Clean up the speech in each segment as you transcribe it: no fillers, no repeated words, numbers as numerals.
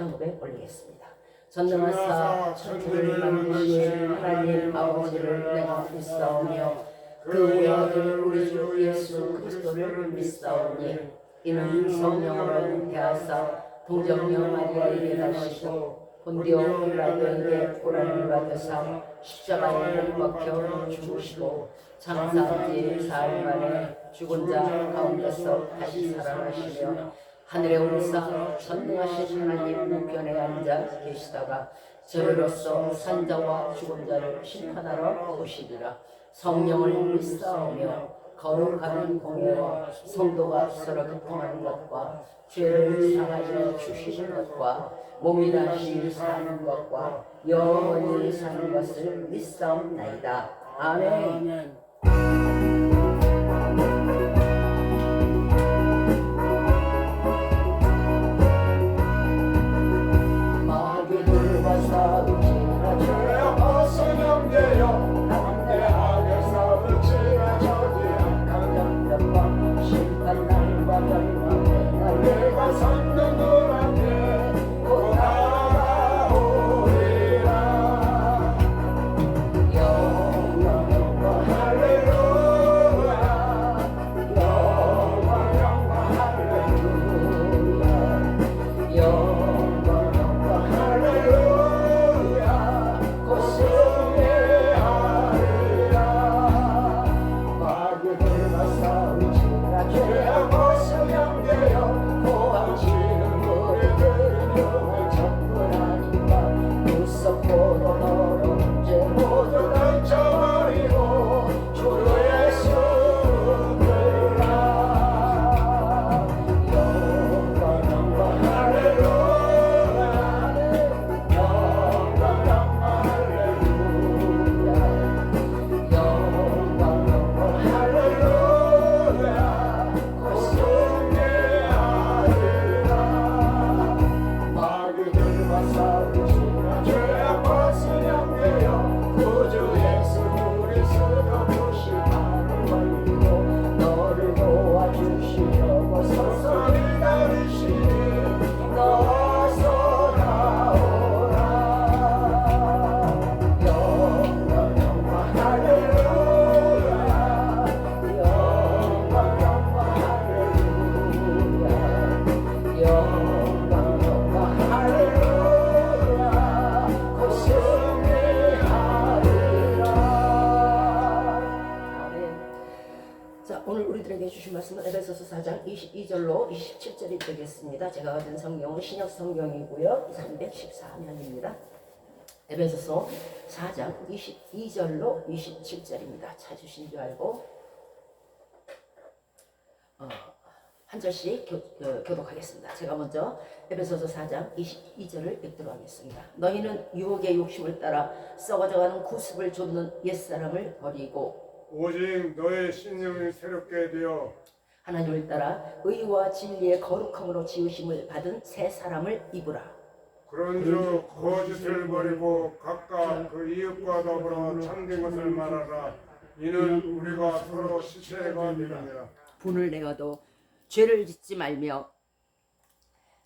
찬양으로 올리겠습니다. 전능하사 천지를 만드신 하나님 아버지를 내가 믿사오며 그 외아들 우리 주 예수 그리스도를 믿사오니 이는 성령으로 잉태하사 동정녀 마리아에게 나시고 본디오 빌라도에게 고난을 받으사 십자가에 못 박혀 죽으시고 장사한 지 사흘 만에 죽은 자 가운데서 다시 살아나시며 하늘에 오르사 전능하신 하나님 우편에 앉아 계시다가 저리로서 산자와 죽은 자를 심판하러 오시리라. 성령을 믿사오며 거룩한 공예와 성도가 서로 교통하는 것과 죄를 사하여 주시는 것과 몸이 다시 사는 것과 영원히 사는 것을 믿사옵나이다. 아멘. 마귀들과 싸우지라 죄와 벗어넘겨요 담대하게 싸우지라 저지 악한 영들과 심판날과 멸망의 날 내가 섰는 눈앞에 곧 다가오리라. 영광 할렐루야 영광 할렐루야 영광 할렐루야 곧 승리하리라. 마귀들과 싸우지라 죄악 벗어넘겨요 고함치는 노래들은 영을 접근하니까 무섭고도 더러운 죄 모두 던져버리고 주 예수 끌라. 영광 할렐루야 영광 할렐루야 영광 할렐루야 곧 승리하리라. 마귀들과 싸우지라 죄악 벗어넘겨요 구주 예수 그리스도 부심판을 걸리고 너를 도와주시려고 서서 기다리시니 너서 나오라. 영광 할렐루야 영광 할렐루야 영광 할렐루야 곧 승리하리라. 아멘. 자, 오늘 우리들에게 주신 말씀은 에베소서 4장 22절로 27절이 되겠습니다. 제가 가진 성경은 신약 성경이고요. 314면입니다. 에베소서 4장 22절로 27절입니다. 찾으신 줄 알고 한 절씩 교독하겠습니다. 제가 먼저 에베소서 4장 22절을 읽도록 하겠습니다. 너희는 유혹의 욕심을 따라 썩어져가는 구습을 좇는 옛사람을 버리고 오직 너의 신령이 새롭게 되어 하나님을 따라 의와 진리의 거룩함으로 지으심을 받은 새 사람을 입으라. 그런즉 거짓을 버리고 각각 그 이웃과 더불어 참된 것을 말하라. 이는 우리가 서로 시체가 되느니라. 분을 내어도 죄를 짓지 말며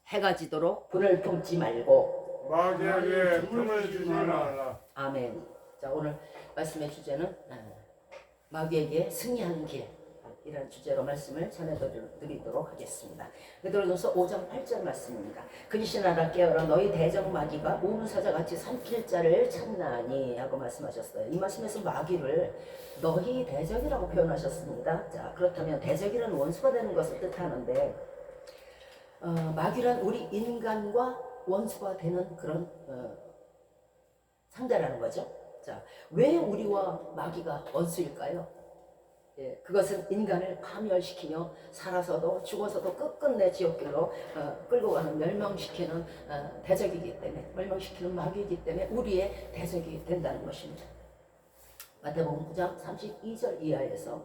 해가 지도록 분을 품지 말고 마귀에게 틈을 주지 말라. 아멘. 자, 오늘 말씀의 주제는 마귀에게 승리하는 길이라는 주제로 말씀을 전해드리도록 하겠습니다. 베드로전서 5장 8절 말씀입니다. 근신하라 깨어라 너희 대적 마귀가 우문사자같이 삼킬 자를 찾나니 하고 말씀하셨어요. 이 말씀에서 마귀를 너희 대적이라고 표현하셨습니다. 자, 그렇다면 대적이라는 원수가 되는 것을 뜻하는데 마귀란 우리 인간과 원수가 되는 그런 상대라는 거죠. 자, 왜 우리와 마귀가 원수일까요? 예, 그것은 인간을 파멸시키며 살아서도 죽어서도 끝끝내 지옥길로 끌고 가는 멸망시키는 대적이기 때문에 멸망시키는 마귀이기 때문에 우리의 대적이 된다는 것입니다. 마태복음 9장 32절 이하에서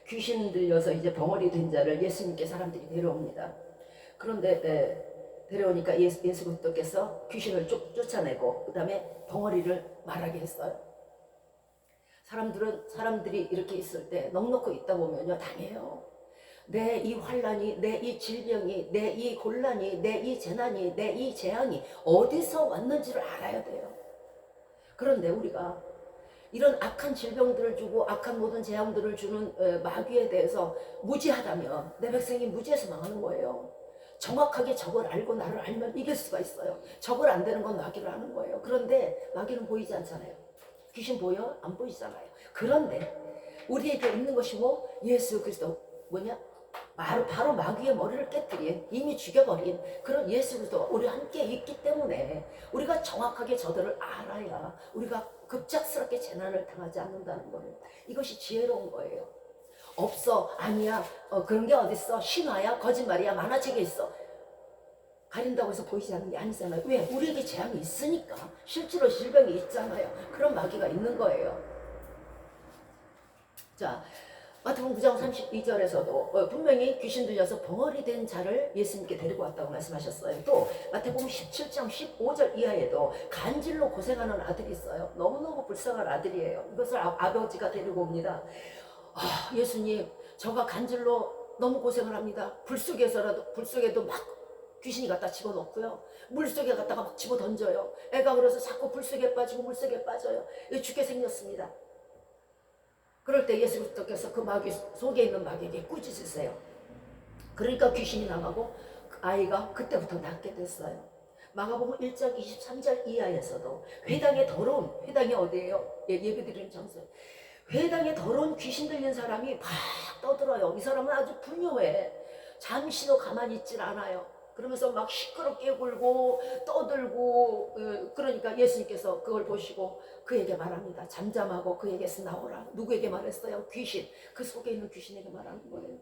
귀신 들려서 이제 벙어리 된 자를 예수님께 사람들이 데려옵니다. 그런데 데려오니까 예수 그리스도께서 귀신을 쫓아내고 그 다음에 벙어리를 말하게 했어요. 사람들이 이렇게 있을 때 넋놓고 있다 보면요 당해요. 내 이 환란이, 내 이 질병이, 내 이 곤란이, 내 이 재난이, 내 이 재앙이 어디서 왔는지를 알아야 돼요. 그런데 우리가 이런 악한 질병들을 주고 악한 모든 재앙들을 주는 마귀에 대해서 무지하다면 내 백성이 무지해서 망하는 거예요. 정확하게 저걸 알고 나를 알면 이길 수가 있어요. 저걸 안 되는 건 마귀를 아는 거예요. 그런데 마귀는 보이지 않잖아요. 귀신 보여? 안 보이잖아요. 그런데 우리에게 있는 것이 뭐? 예수 그리스도 뭐냐? 바로 마귀의 머리를 깨뜨린, 이미 죽여버린 그런 예수 그리스도가 우리와 함께 있기 때문에 우리가 정확하게 저들을 알아야 우리가 급작스럽게 재난을 당하지 않는다는 거예요. 이것이 지혜로운 거예요. 없어, 아니야, 그런 게 어딨어, 신화야, 거짓말이야, 만화책에 있어. 가린다고 해서 보이지 않는 게 아니잖아요. 왜? 우리에게 재앙이 있으니까. 실제로 질병이 있잖아요. 그런 마귀가 있는 거예요. 자, 마태복음 9장 32절에서도 분명히 귀신 들려서 벙어리 된 자를 예수님께 데리고 왔다고 말씀하셨어요. 또 마태복음 17장 15절 이하에도 간질로 고생하는 아들이 있어요. 너무너무 불쌍한 아들이에요. 이것을 아버지가 데리고 옵니다. 예수님, 저가 간질로 너무 고생을 합니다. 불속에도 막 귀신이 갖다 집어넣고요. 물속에 갖다가 막 집어던져요. 애가 그래서 자꾸 불속에 빠지고 물속에 빠져요. 죽게 생겼습니다. 그럴 때 예수 그리스도께서 그 마귀 속에 있는 마귀에게 꾸짖으세요. 그러니까 귀신이 나가고 그 아이가 그때부터 낫게 됐어요. 마가복음 1장 23절 이하에서도 회당의 더러운, 회당이 어디예요? 예배드리는 장소예요. 회당에 더러운 귀신 들린 사람이 막 떠들어요. 이 사람은 아주 분요해. 잠시도 가만히 있질 않아요. 그러면서 막 시끄럽게 굴고 떠들고, 그러니까 예수님께서 그걸 보시고 그에게 말합니다. 잠잠하고 그에게서 나오라. 누구에게 말했어요? 귀신. 그 속에 있는 귀신에게 말하는 거예요.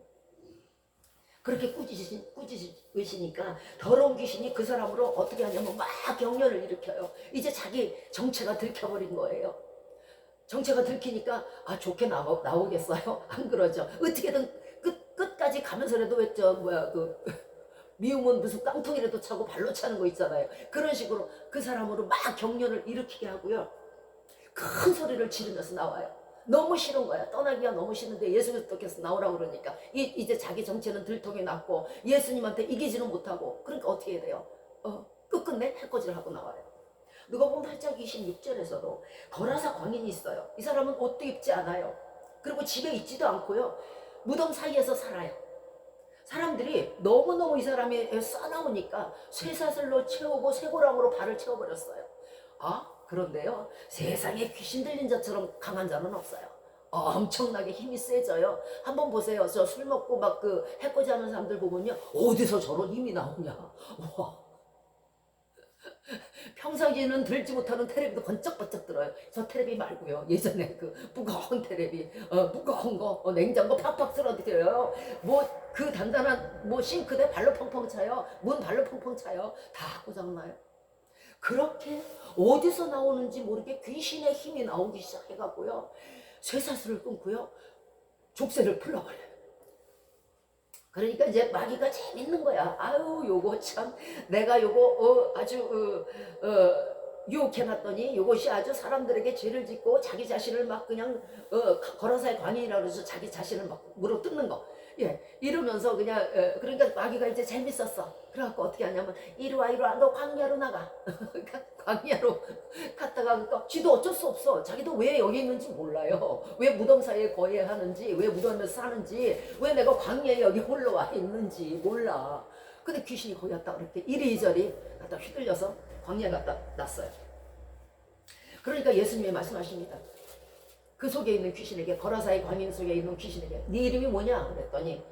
그렇게 꾸짖으시니까 더러운 귀신이 그 사람으로 어떻게 하냐면 막 경련을 일으켜요. 이제 자기 정체가 들켜버린 거예요. 정체가 들키니까 좋게 나오겠어요? 안 그러죠. 어떻게든 끝까지 가면서라도 미움은 무슨 깡통이라도 차고 발로 차는 거 있잖아요. 그런 식으로 그 사람으로 막 경련을 일으키게 하고요. 큰 소리를 지르면서 나와요. 너무 싫은 거야. 떠나기가 너무 싫은데 예수 그리스도께서 나오라고 그러니까 이제 자기 정체는 들통이 났고 예수님한테 이기지는 못하고 그러니까 어떻게 해야 돼요? 끝끝내 해코지를 하고 나와요. 누가복음 8장 26절에서도 거라사 광인이 있어요. 이 사람은 옷도 입지 않아요. 그리고 집에 있지도 않고요. 무덤 사이에서 살아요. 사람들이 너무너무 이 사람이 싸나우니까 쇠사슬로 채우고 쇠고랑으로 발을 채워버렸어요. 그런데요, 세상에 귀신 들린 자처럼 강한 자는 없어요. 엄청나게 힘이 세져요. 한번 보세요. 저 술 먹고 막 해코지 하는 사람들 보면요, 어디서 저런 힘이 나오냐. 와. 평상시에는 들지 못하는 테레비도 번쩍번쩍 들어요. 저 테레비 말고요. 예전에 무거운 테레비, 무거운 거, 냉장고 팍팍 쓰러뜨려요. 그 단단한 싱크대 발로 펑펑 차요. 문 발로 펑펑 차요. 다 고장나요. 그렇게 어디서 나오는지 모르게 귀신의 힘이 나오기 시작해갖고요. 쇠사슬을 끊고요. 족쇄를 풀러버려요. 그러니까 이제 마귀가 재밌는 거야. 요거 참 내가 요거 아주 유혹해놨더니 요것이 아주 사람들에게 죄를 짓고 자기 자신을 막 그냥 거라사의 광인이라고 해서 자기 자신을 막 물어뜯는 거. 이러면서 그냥 그러니까 마귀가 이제 재밌었어. 그래갖고 어떻게 하냐면 이리 와 너 광야로 나가. 광야로 갔다가 또 쥐도 어쩔 수 없어. 자기도 왜 여기 있는지 몰라요. 왜 무덤 사이에 거해하는지, 왜 무덤에서 사는지, 왜 내가 광야에 여기 홀로 와 있는지 몰라. 근데 귀신이 거기 갔다 그렇게 이리저리 갖다 휘둘려서 광야에 갖다 놨어요. 그러니까 예수님이 말씀하십니다. 그 속에 있는 귀신에게, 거라사의 광인 속에 있는 귀신에게 네 이름이 뭐냐 그랬더니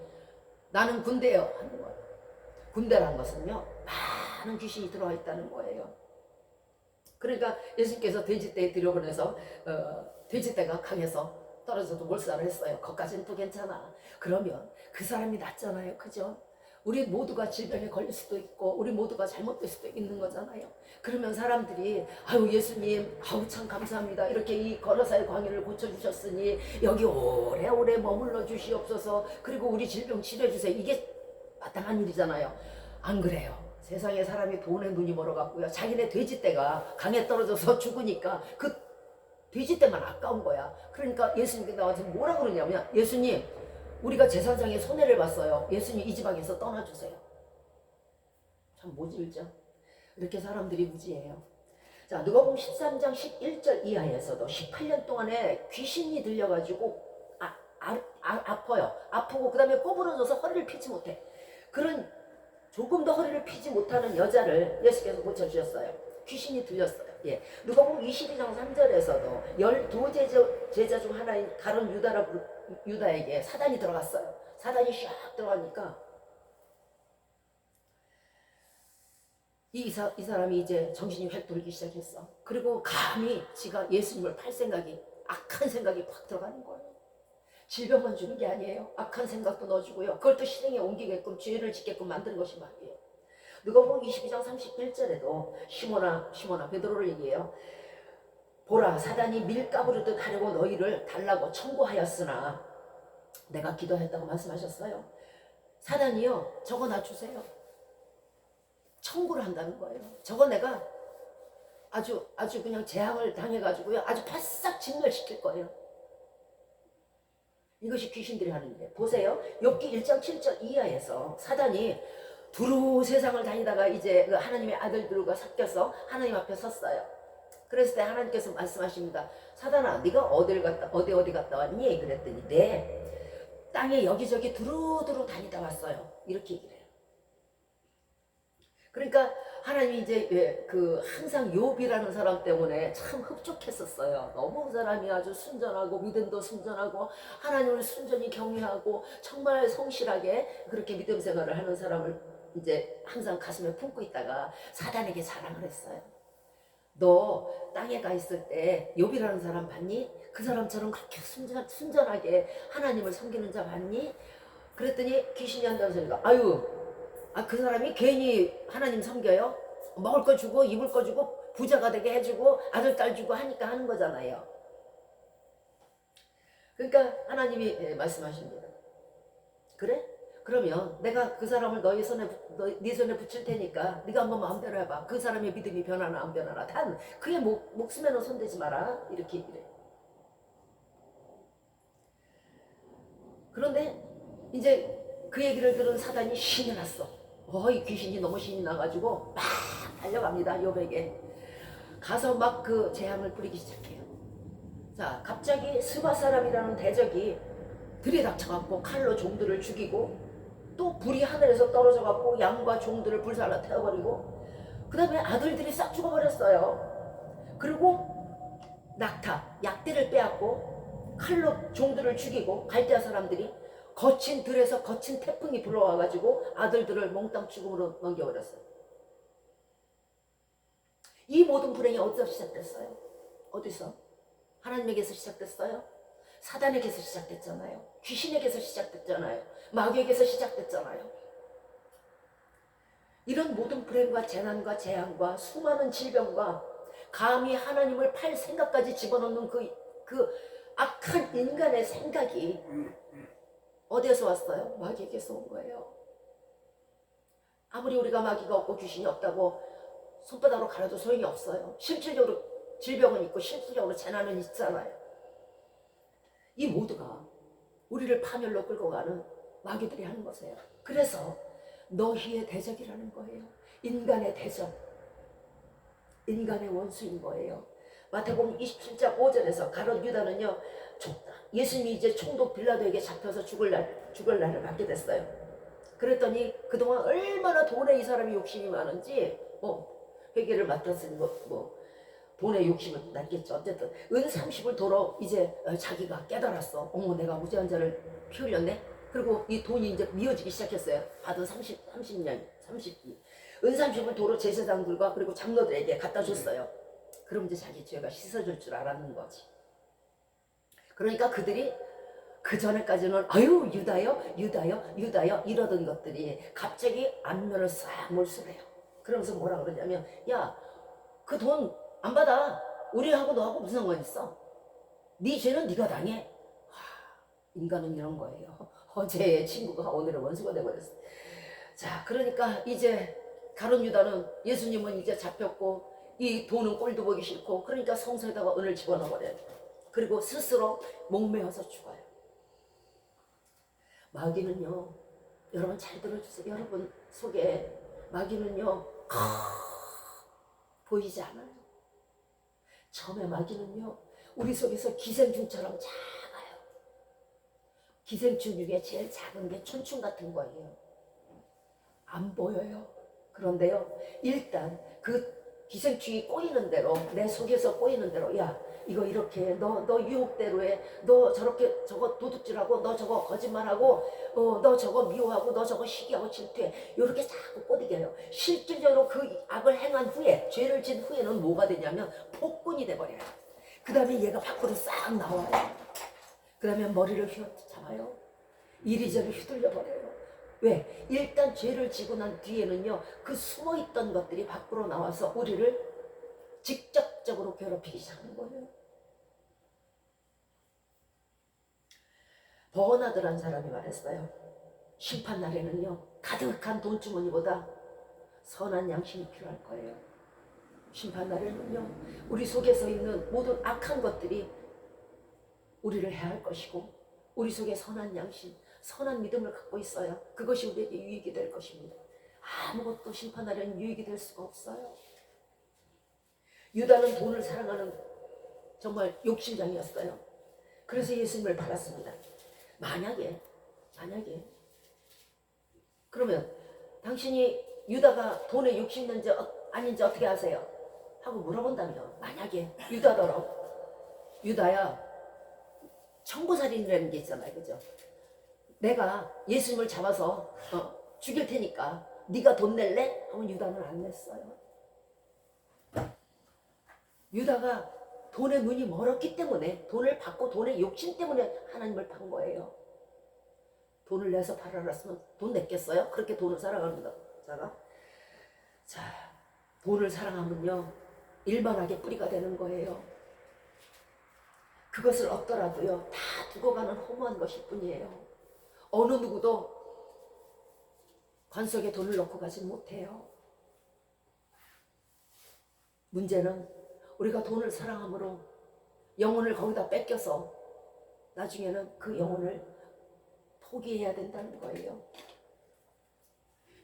나는 군대요 하는 거예요. 군대란 것은요, 많은 귀신이 들어와 있다는 거예요. 그러니까 예수님께서 돼지떼에 들여보내서 돼지떼가 강해서 떨어져도 몰살을 했어요. 거기까지는 또 괜찮아. 그러면 그 사람이 낫잖아요. 그죠? 우리 모두가 질병에 걸릴 수도 있고 우리 모두가 잘못될 수도 있는 거잖아요. 그러면 사람들이 예수님 참 감사합니다. 이렇게 이 거라사의 광야를 고쳐주셨으니 여기 오래오래 머물러 주시옵소서. 그리고 우리 질병 치료해 주세요. 이게 마땅한 일이잖아요. 안 그래요. 세상에 사람이 돈에 눈이 멀어갖고요. 자기네 돼지떼가 강에 떨어져서 죽으니까 그 돼지떼만 아까운 거야. 그러니까 예수님께 나와서 뭐라 그러냐면 예수님 우리가 제사장의 손해를 봤어요. 예수님 이 지방에서 떠나주세요. 참 모질죠. 이렇게 사람들이 무지해요. 자, 누가복음 13장 11절 이하에서도 18년 동안에 귀신이 들려가지고 아파요. 아프고 그 다음에 꼬부러져서 허리를 펴지 못해. 그런 조금 더 허리를 펴지 못하는 여자를 예수께서 고쳐주셨어요. 귀신이 들렸어요. 예. 누가복음 22장 3절에서도 12제자 중 하나인 가룟 유다에게 사단이 들어갔어요. 사단이 샥 들어가니까 이 사람이 이제 정신이 획 돌기 시작했어. 그리고 감히 지가 예수님을 팔 생각이, 악한 생각이 확 들어가는 거예요. 질병만 주는 게 아니에요. 악한 생각도 넣어주고요. 그걸 또 실행에 옮기게끔, 죄를 짓게끔 만드는 것이 마귀예요. 누가복음 22장 31절에도 시몬아 베드로를 얘기해요. 보라, 사단이 밀가부르듯 하려고 너희를 달라고 청구하였으나 내가 기도했다고 말씀하셨어요. 사단이요, 저거 나 주세요. 청구를 한다는 거예요. 저거 내가 아주 그냥 재앙을 당해가지고요, 아주 바싹 진멸시킬 거예요. 이것이 귀신들이 하는 일이에요. 보세요. 욥기 1장 7절 이하에서 사단이 두루 세상을 다니다가 이제 그 하나님의 아들들과 섞여서 하나님 앞에 섰어요. 그랬을 때 하나님께서 말씀하십니다. 사단아, 네가 어디 갔다 왔니? 그랬더니 네, 땅에 여기저기 두루두루 다니다 왔어요. 이렇게 얘기를 해요. 그러니까 하나님이 이제 항상 욥이라는 사람 때문에 참 흡족했었어요. 너무 그 사람이 아주 순전하고 믿음도 순전하고 하나님을 순전히 경외하고 정말 성실하게 그렇게 믿음 생활을 하는 사람을 이제 항상 가슴에 품고 있다가 사단에게 자랑을 했어요. 너 땅에 가 있을 때 욥이라는 사람 봤니? 그 사람처럼 그렇게 순전하게 하나님을 섬기는 자 봤니? 그랬더니 귀신이 한다는 소리가, 그 사람이 괜히 하나님 섬겨요? 먹을 거 주고 입을 거 주고 부자가 되게 해주고 아들 딸 주고 하니까 하는 거잖아요. 그러니까 하나님이 말씀하십니다. 그래? 그러면 내가 그 사람을 네 손에 붙일 테니까 네가 한번 마음대로 해봐. 그 사람의 믿음이 변하나 안 변하나 단 그의 목숨에는 손대지 마라. 이렇게 얘기를 해요. 그런데 이제 그 얘기를 들은 사단이 신이 났어. 이 귀신이 너무 신이 나가지고 막 달려갑니다. 욥에게 가서 막 그 재앙을 뿌리기 시작해요. 자, 갑자기 스바 사람이라는 대적이 들이닥쳐갖고 칼로 종들을 죽이고 또 불이 하늘에서 떨어져갖고 양과 종들을 불살라 태워버리고 그 다음에 아들들이 싹 죽어버렸어요. 그리고 약대를 빼앗고 칼로 종들을 죽이고 갈대아 사람들이 거친 들에서 거친 태풍이 불어와가지고 아들들을 몽땅 죽음으로 넘겨버렸어요. 이 모든 불행이 어디서 시작됐어요? 어디서? 하나님에게서 시작됐어요? 사단에게서 시작됐잖아요. 귀신에게서 시작됐잖아요. 마귀에게서 시작됐잖아요. 이런 모든 불행과 재난과 재앙과 수많은 질병과 감히 하나님을 팔 생각까지 집어넣는 그 악한 인간의 생각이 어디에서 왔어요? 마귀에게서 온 거예요. 아무리 우리가 마귀가 없고 귀신이 없다고 손바닥으로 갈아도 소용이 없어요. 실질적으로 질병은 있고 실질적으로 재난은 있잖아요. 이 모두가 우리를 파멸로 끌고 가는 마귀들이 하는 것이에요. 그래서 너희의 대적이라는 거예요. 인간의 대적, 인간의 원수인 거예요. 마태복음 27장 5절에서 가룟 유다는요, 예수님이 이제 총독 빌라도에게 잡혀서 죽을 날을 맞게 됐어요. 그랬더니 그동안 얼마나 돈에 이 사람이 욕심이 많은지 회개를 맡았으니 돈에 욕심을 났겠죠. 어쨌든 은 30을 도로 이제 자기가 깨달았어. 내가 무죄한 자를 피 흘렸네. 그리고 이 돈이 이제 미어지기 시작했어요. 받은 30은 30을 도로 제사장들과 그리고 장로들에게 갖다 줬어요. 그럼 이제 자기 죄가 씻어질 줄 알았는 거지. 그러니까 그들이 그 전에까지는 유다요 이러던 것들이 갑자기 안면을 싹 몰수해요. 그러면서 뭐라 그러냐면, 야, 그 돈 안 받아. 우리하고 너하고 무슨 상관 있어? 네 죄는 네가 당해. 인간은 이런 거예요. 어제의 친구가 오늘의 원수가 돼버렸어. 자, 그러니까 이제 가룟 유다는, 예수님은 이제 잡혔고 이 돈은 꼴도 보기 싫고, 그러니까 성소에다가 은을 집어넣어버려요. 그리고 스스로 목매어서 죽어요. 마귀는요, 여러분 잘 들어주세요. 여러분 속에 마귀는요, 보이지 않아요. 처음에 마귀는요, 우리 속에서 기생충처럼 작아요. 기생충 중에 제일 작은 게 촌충 같은 거예요. 안 보여요. 그런데요, 일단 그 기생충이 꼬이는 대로, 내 속에서 꼬이는 대로, 야, 이거 이렇게 해. 너 유혹대로 해. 너 저렇게 저거 도둑질하고, 너 저거 거짓말하고, 너 저거 미워하고, 너 저거 시기하고 질투해. 이렇게 자꾸 꼬리게 해요. 실질적으로 그 악을 행한 후에, 죄를 진 후에는 뭐가 되냐면 폭군이 돼버려요. 그 다음에 얘가 밖으로 싹 나와요. 그 다음에 머리를 휘어잡아요. 이리저리 휘둘려버려요. 왜? 일단 죄를 지고 난 뒤에는요, 그 숨어있던 것들이 밖으로 나와서 우리를 직접적으로 괴롭히기 시작하는 거예요. 버나드라는 사람이 말했어요. 심판날에는요, 가득한 돈주머니보다 선한 양심이 필요할 거예요. 심판날에는요, 우리 속에서 있는 모든 악한 것들이 우리를 해할 것이고, 우리 속에 선한 양심, 선한 믿음을 갖고 있어야 그것이 우리에게 유익이 될 것입니다. 아무것도 심판날에는 유익이 될 수가 없어요. 유다는 돈을 사랑하는 정말 욕심장이었어요. 그래서 예수님을 팔았습니다. 만약에 그러면 당신이 유다가 돈에 욕심있는지 아닌지 어떻게 아세요? 하고 물어본다면, 만약에 유다야, 청부살인이라는 게 있잖아요, 그죠? 내가 예수님을 잡아서 죽일 테니까 네가 돈 낼래? 하면 유다는 안 냈어요. 유다가 돈에 눈이 멀었기 때문에, 돈을 받고 돈의 욕심 때문에 하나님을 판 거예요. 돈을 내서 팔아놨으면 돈 냈겠어요? 그렇게 돈을 사랑하는 자가? 자, 돈을 사랑하면요, 일반하게 뿌리가 되는 거예요. 그것을 얻더라도요, 다 두고 가는 허무한 것일 뿐이에요. 어느 누구도 관속에 돈을 넣고 가지 못해요. 문제는 우리가 돈을 사랑함으로 영혼을 거기다 뺏겨서 나중에는 그 영혼을 포기해야 된다는 거예요.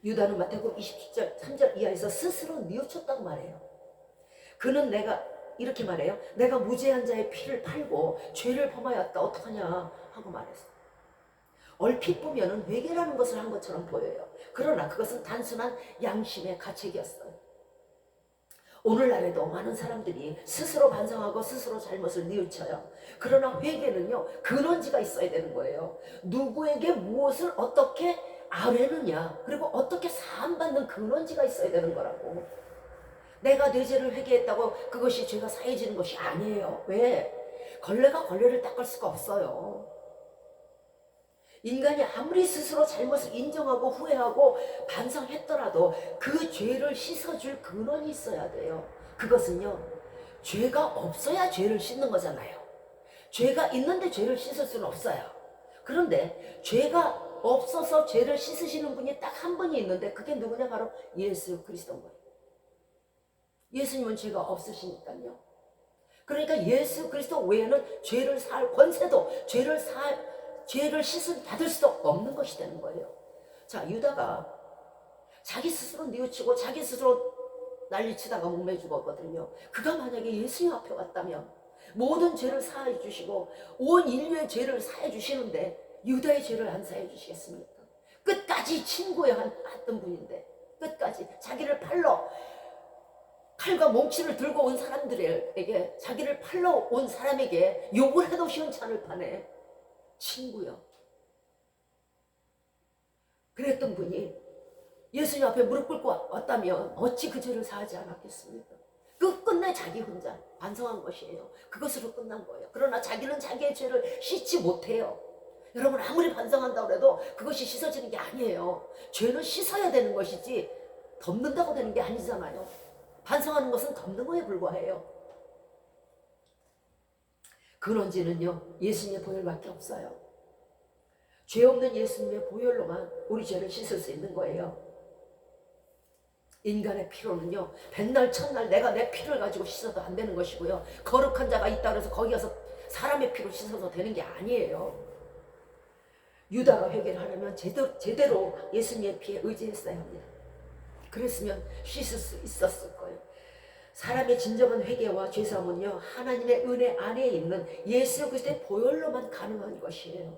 유다는 마태복음 27절 3절 이하에서 스스로 뉘우쳤다고 말해요. 그는 이렇게 말해요. 내가 무죄한 자의 피를 팔고 죄를 범하였다 어떡하냐 하고 말했어요. 얼핏 보면은 회개라는 것을 한 것처럼 보여요. 그러나 그것은 단순한 양심의 가책이었어요. 오늘날에도 많은 사람들이 스스로 반성하고 스스로 잘못을 뉘우쳐요. 그러나 회개는요, 근원지가 있어야 되는 거예요. 누구에게 무엇을 어떻게 아뢰느냐, 그리고 어떻게 사함받는 근원지가 있어야 되는 거라고. 내가 내 죄를 회개했다고 그것이 죄가 사해지는 것이 아니에요. 왜? 걸레가 걸레를 닦을 수가 없어요. 인간이 아무리 스스로 잘못을 인정하고 후회하고 반성했더라도 그 죄를 씻어줄 근원이 있어야 돼요. 그것은요, 죄가 없어야 죄를 씻는 거잖아요. 죄가 있는데 죄를 씻을 수는 없어요. 그런데 죄가 없어서 죄를 씻으시는 분이 딱 한 분이 있는데 그게 누구냐? 바로 예수 그리스도인 거예요. 예수님은 죄가 없으시니까요. 그러니까 예수 그리스도 외에는 죄를 살 권세도, 죄를 받을 수도 없는 것이 되는 거예요. 자, 유다가 자기 스스로 뉘우치고 자기 스스로 난리치다가 목매 죽었거든요. 그가 만약에 예수님 앞에 왔다면 모든 죄를 사해 주시고 온 인류의 죄를 사해 주시는데 유다의 죄를 안 사해 주시겠습니까? 끝까지 친구였던 분인데, 끝까지 자기를 팔러 칼과 몽치를 들고 온 사람들에게, 자기를 팔러 온 사람에게 욕을 해도 시원찮을 판에 친구요. 그랬던 분이 예수님 앞에 무릎 꿇고 왔다면 어찌 그 죄를 사하지 않았겠습니까? 끝내 자기 혼자 반성한 것이에요. 그것으로 끝난 거예요. 그러나 자기는 자기의 죄를 씻지 못해요. 여러분, 아무리 반성한다고 해도 그것이 씻어지는 게 아니에요. 죄는 씻어야 되는 것이지 덮는다고 되는 게 아니잖아요. 반성하는 것은 덮는 거에 불과해요. 근원지는요, 예수님의 보혈밖에 없어요. 죄 없는 예수님의 보혈로만 우리 죄를 씻을 수 있는 거예요. 인간의 피로는요, 백날 천날 내가 내 피를 가지고 씻어도 안 되는 것이고요, 거룩한 자가 있다 그래서 거기 가서 사람의 피로 씻어도 되는 게 아니에요. 유다가 회개를 하려면 제대로 예수님의 피에 의지했어야 합니다. 그랬으면 씻을 수 있었을 거예요. 사람의 진정한 회개와 죄사함은요, 하나님의 은혜 안에 있는 예수 그리스도의 보혈로만 가능한 것이에요.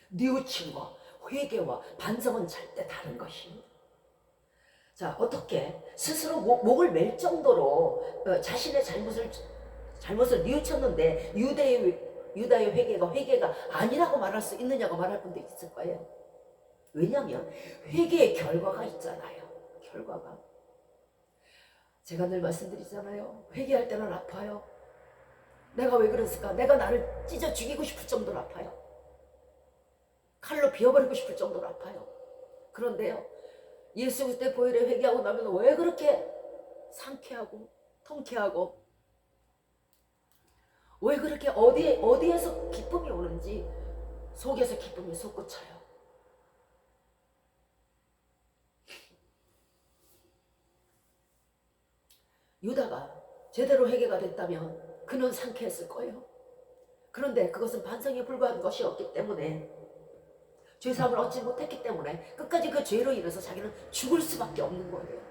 뉘우침과 회개와 반성은 절대 다른 것입니다. 자, 어떻게 스스로 목을 맬 정도로 자신의 잘못을 뉘우쳤는데 유다의 회개가 아니라고 말할 수 있느냐고 말할 분도 있을 거예요. 왜냐하면 회개의 결과가 있잖아요. 결과가. 제가 늘 말씀드리잖아요. 회개할 때는 아파요. 내가 왜 그랬을까? 내가 나를 찢어 죽이고 싶을 정도로 아파요. 칼로 비워버리고 싶을 정도로 아파요. 그런데요, 예수 그리스도의 보혈에 회개하고 나면 왜 그렇게 상쾌하고 통쾌하고, 왜 그렇게 어디에서 기쁨이 오는지 속에서 기쁨이 솟구쳐요. 유다가 제대로 회개가 됐다면 그는 상쾌했을 거예요. 그런데 그것은 반성에 불과한 것이었기 때문에, 죄사함을 얻지 못했기 때문에 끝까지 그 죄로 인해서 자기는 죽을 수밖에 없는 거예요.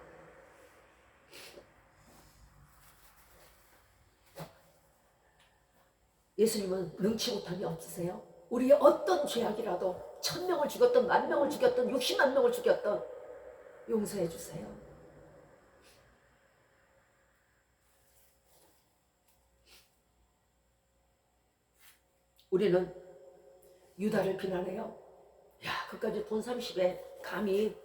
예수님은 능치 못함이 없으세요? 우리의 어떤 죄악이라도 1000명을 죽였던 10,000명을 죽였던 60만 명을 죽였던 용서해 주세요. 우리는 유다를 비난해요. 야, 그까지 돈 30에 감히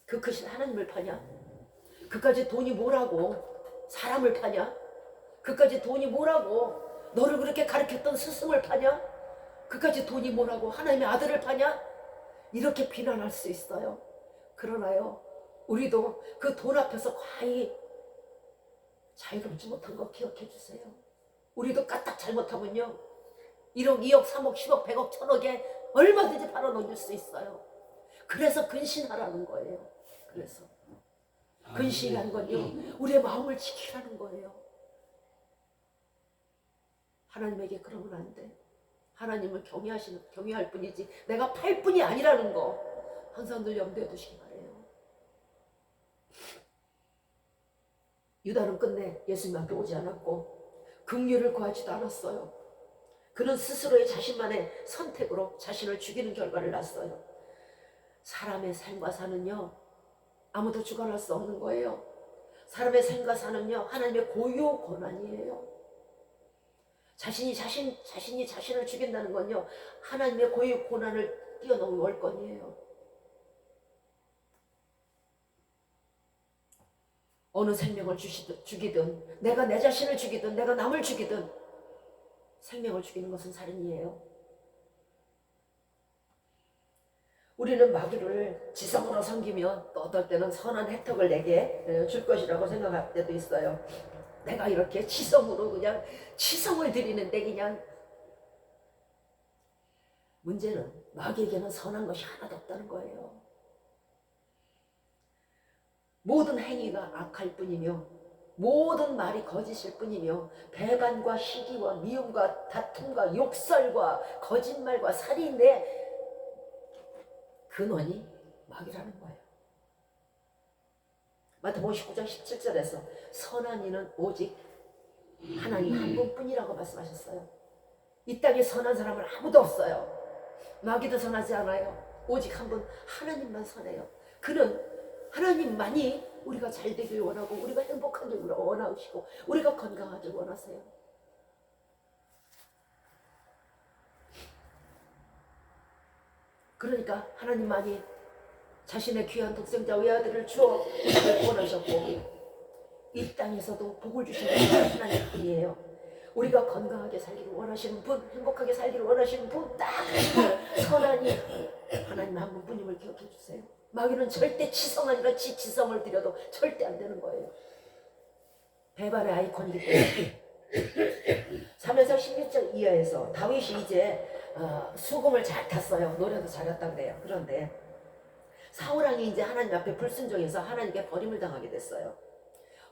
그 크신 하나님을 파냐? 그까지 돈이 뭐라고 사람을 파냐? 그까지 돈이 뭐라고 너를 그렇게 가르쳤던 스승을 파냐? 그까지 돈이 뭐라고 하나님의 아들을 파냐? 이렇게 비난할 수 있어요. 그러나요, 우리도 그 돈 앞에서 과히 자유롭지 못한 거 기억해 주세요. 우리도 까딱 잘못하면요, 1억, 2억, 3억, 10억, 100억, 1000억에 얼마든지 팔아넘길 수 있어요. 그래서 근신하라는 거예요. 그래서 근신이라는 건요, 우리의 마음을 지키라는 거예요. 하나님에게 그러면 안 돼. 하나님을 경외할 뿐이지 내가 팔 뿐이 아니라는 거 항상 늘 염두에 두시기 바래요. 유다는 끝내 예수님 앞에 오지 않았고 긍휼을 구하지도 않았어요. 그는 스스로의 자신만의 선택으로 자신을 죽이는 결과를 낳았어요. 사람의 삶과 사는요, 아무도 주관할 수 없는 거예요. 사람의 삶과 사는요, 하나님의 고유 권한이에요. 자신이 자신을 죽인다는 건요, 하나님의 고유 권한을 뛰어넘은 월권이에요. 어느 생명을 죽이든, 내가 내 자신을 죽이든, 내가 남을 죽이든, 생명을 죽이는 것은 살인이에요. 우리는 마귀를 지성으로 섬기면 또 어떨 때는 선한 혜택을 내게 줄 것이라고 생각할 때도 있어요. 내가 이렇게 지성으로 그냥 지성을 드리는데 그냥, 문제는 마귀에게는 선한 것이 하나도 없다는 거예요. 모든 행위가 악할 뿐이며 모든 말이 거짓일 뿐이며 배반과 시기와 미움과 다툼과 욕설과 거짓말과 살인의 근원이 마귀라는 거예요. 마태복음 19장 17절에서 선한 이는 오직 하나님 한 분뿐이라고 말씀하셨어요. 이 땅에 선한 사람은 아무도 없어요. 마귀도 선하지 않아요. 오직 한 분 하나님만 선해요. 그는 하나님만이 우리가 잘 되길 원하고 우리가 행복하길 원하시고 우리가 건강하길 원하세요. 그러니까 하나님만이 자신의 귀한 독생자 외아들을 주어 우리를 보내셨고 이 땅에서도 복을 주시는 분이 하나님 뿐이에요. 우리가 건강하게 살기를 원하시는 분, 행복하게 살기를 원하시는 분, 딱 선한 이 하나님 한 분뿐임을 기억해 주세요. 마귀는 절대 치성 아니라 지성을 들여도 절대 안 되는 거예요. 배반의 아이콘이기 때문에. 사무엘상 16장 이하에서 다윗이 이제 수금을 잘 탔어요. 노래도 잘했다 그래요. 그런데 사울왕이 이제 하나님 앞에 불순종해서 하나님께 버림을 당하게 됐어요.